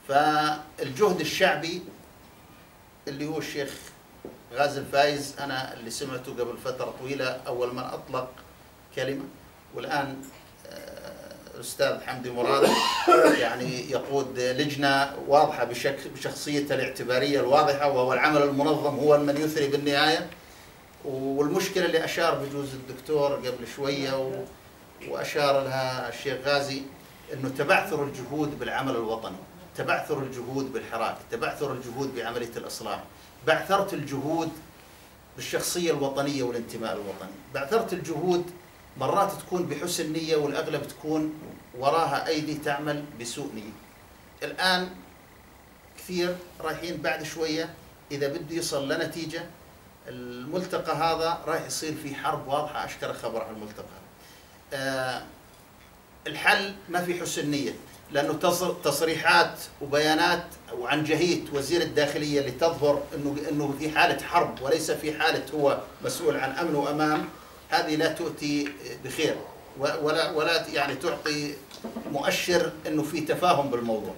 فالجهد الشعبي اللي هو الشيخ غازي الفايز، انا اللي سمعته قبل فتره طويله اول من اطلق كلمه، والان الاستاذ حمدي مراد يعني يقود لجنه واضحه بشخصيته الاعتباريه الواضحه، وهو العمل المنظم هو من يثري بالنهايه. والمشكله اللي اشار بجوز الدكتور قبل شويه واشار لها الشيخ غازي، انه تبعثر الجهود بالعمل الوطني، تبعثر الجهود بالحراك، تبعثر الجهود بعمليه الاصلاح، بعثرت الجهود بالشخصيه الوطنيه والانتماء الوطني، بعثرت الجهود مرات تكون بحسن نيه والاغلب تكون وراها ايدي تعمل بسوء نيه. الان كثير رايحين بعد شويه اذا بده يصل لنتيجه، الملتقى هذا رايح يصير في حرب واضحه، اشكر خبر على الملتقى. الحل ما في حسن نيه، لانه تصريحات وبيانات وعنجهيه وزير الداخليه اللي تظهر انه في حاله حرب وليس في حاله هو مسؤول عن امن وامان، هذه لا تؤتي بخير ولا يعني تعطي مؤشر انه في تفاهم بالموضوع.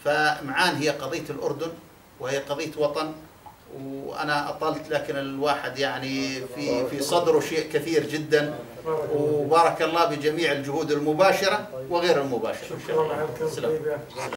فمعان هي قضيه الاردن وهي قضيه وطن، وانا اطلت، لكن الواحد يعني في صدره شيء كثير جدا، وبارك الله بجميع الجهود المباشره وغير المباشره. شكرا على الكلام.